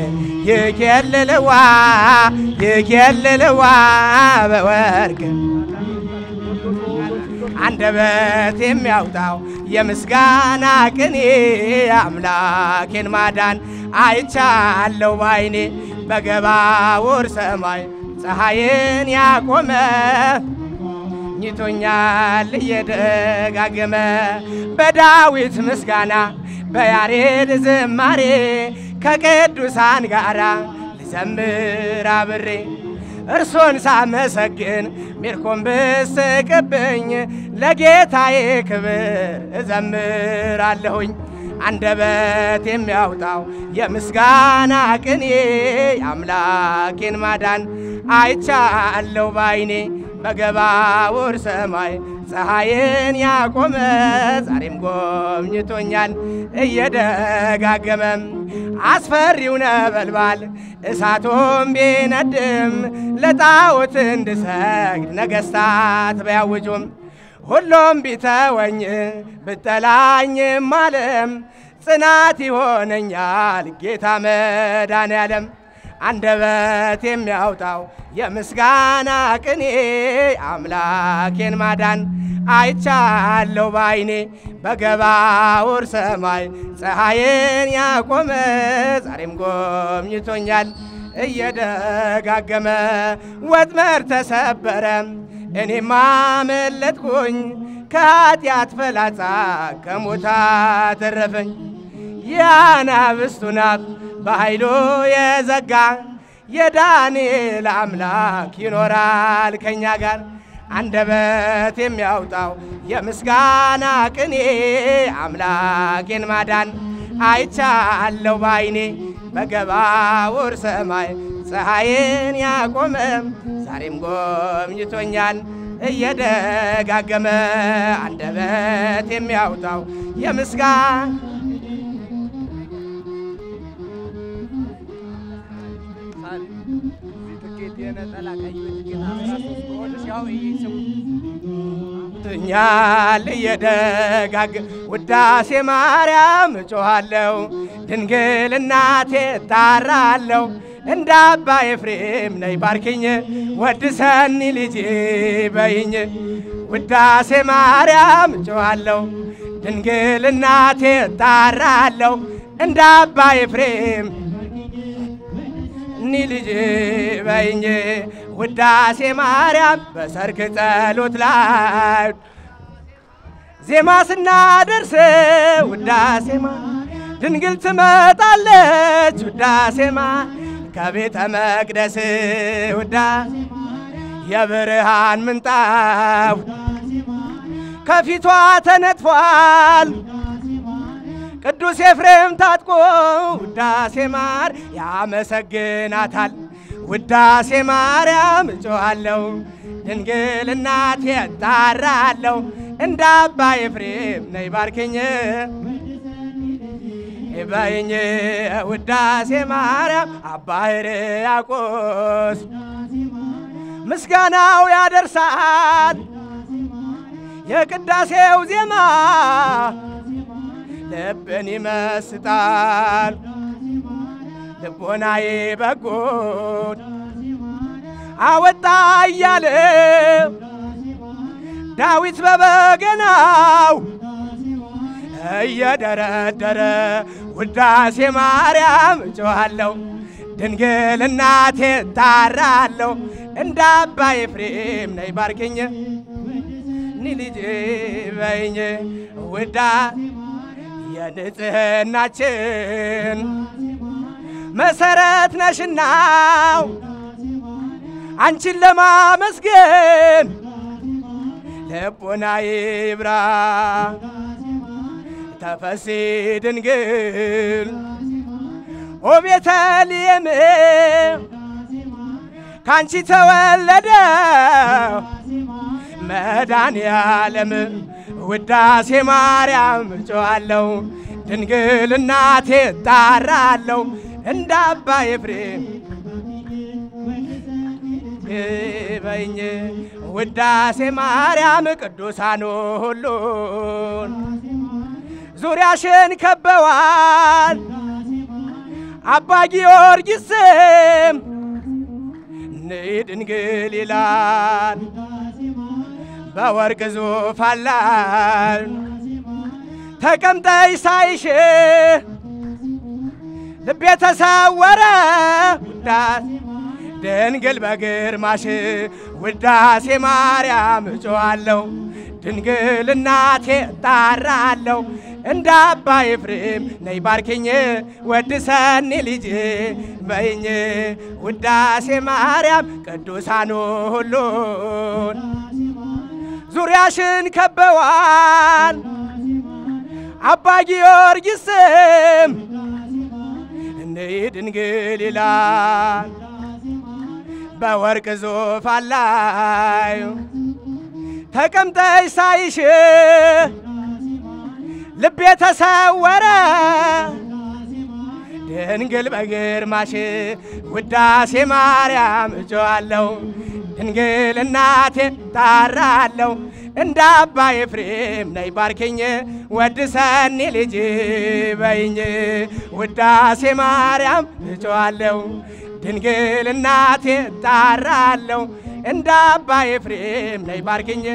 Speaker 11: ይኬልልዋ ይኬልልዋ በወርቅ አንደበት የሚያውጣው የምስጋና ቅኔ አምላኬን ማዳን አይቻለው ባይኔ በገባውር ሰማይ ፀሐይን ያቆመ ኝቶኛል እየደጋገመ በዳዊት ምስጋና በያሬድ ዝማሬ ከቅዱሳን ጋራ ልዘምር አብሬ እርሶን ሳመሰግን ሚልኮን ብስቅብኝ ለጌታዬ ክብር እዘምራለሁኝ አንደበት የሚያውጣው የምስጋና ቅኔ አምላኬን ማዳን አይቻለው ባይኔ በገባውር ሰማይ ፀሐይን ያቆመ ዛሬም ጎብኝቶኛል እየደጋገመም አስፈሪው ነበልባል እሳቱም ቢነድም ለጣዖት እንድሰግድ ነገሥታት ቢያውጁም ሁሉም ቢተወኝ ብጠላኝም ዓለም ጽናት ይሆነኛል ጌታ መድኃኔዓለም አንደበት የሚያውጣው የምስጋና ቅኔ አምላኬን ማዳን አይቻለው ባይኔ በገባውር ሰማይ ፀሐይን ያቆመ ዛሬም ጎብኝቶኛል እየደጋገመ ወጥመድ ተሰበረ እኔማ አመለጥኩኝ ከኃጢአት ፍላጻ ከሞት አተረፈኝ የአናብስቱን አፍ በኃይሉ የዘጋ የዳንኤል አምላክ ይኖራል ከኛ ጋር አንደበት የሚያውጣው የምስጋና ቅኔ አምላኬን ማዳን አይቻለው ባይኔ በገባውር ሰማይ ፀሐይን ያቆመ ዛሬም ጎብኝቶኛል እየደጋገመ አንደበት የሚያውጣው የምስጋና ኛል እየደጋግ ውዳሴ ማርያም እጮኻለሁ ድንግል እናቴ እጣራለሁ እንደ አባ ኤፍሬም ነይ ባርኪኝ ወድሰኒ ልጄ በይኝ ውዳሴ ማርያም እጮኻለሁ ድንግል እናቴ እጣራለሁ እንደ አባ ኤፍሬም ኒ ልጄ በይኝ ውዳሴ ማርያም በሰርክ ጸሎት ላይ ዜማ ስናደርስ ውዳሴ ድንግል ትመጣለች ውዳሴ ከቤተ መቅደስ ውዳሴ የብርሃን ምንጣፍ ከፊቷ ተነጥፏል ቅዱስ ኤፍሬም ታጥቆ ውዳሴ ማር ያመሰግናታል ውዳሴ ማርያም እጮኻለሁ ድንግል እናቴ እጣራለሁ እንደ አባ ኤፍሬም ነይ ባርኪኝ በይኝ ውዳሴ ማርያም አባ ሕርያቆስ ምስጋናው ያደርሳል የቅዳሴው ዜማ ልብን ይመስጣል ልቦናዬ በጎ አወጣ እያለ ዳዊት በበገናው እየደረደረ ውዳሴ ማርያም እጮኻለሁ ድንግል እናቴ እጣራለሁ እንደ አባ ኤፍሬም ነይ ባርኪኝ ኒ ልጄ በይኝ ውዳ የንጽህናችን መሰረት ነሽናው አንቺን ለማመስገን ልቦናዬ ይብራ ተፈሲ ድንግል ኦ ቤተልሔም ካንቺ ተወለደ መድኃኔዓለም ውዳሴ ማርያም እጮኻለሁ ድንግል እናቴ እጣራለሁ እንደ አባ ኤፍሬም በይኝ ውዳሴ ማርያም ቅዱሳን ሁሉን ዙሪያሽን ከበዋል አባ ጊዮርጊስም ነይ ድንግል ይላል በወርቅ ዙፋን ላይ ተቀምጠሽ ሳይሽ ልቤ ተሰወረ ድንግል በግርማሽ ውዳሴ ማርያም እጮኻለሁ ድንግል እናቴ እጣራለሁ እንደ አባ ኤፍሬም ነይ ባርኪኝ ወድሰኒ ልጄ በይኝ ውዳሴ ማርያም ቅዱሳን ሁሉን ዙሪያሽን ከበዋል አባ ጊዮርጊስም ነይ ድንግል ይላል በወርቅ ዙፋን ላይ ተቀምጠሽ ሳይሽ ልቤ ተሰወረ ድንግል በግርማሽ ውዳሴ ማርያም እጮኻለሁ ድንግል እናቴ እጣራለሁ እንደ አባ ኤፍሬም ነይ ባርኪኝ ወድሰኒ ልጄ በይኝ ውዳሴ ማርያም እጮኻለሁ ድንግል እናቴ እጣራለሁ እንደ አባ ኤፍሬም ነይ ባርኪኝ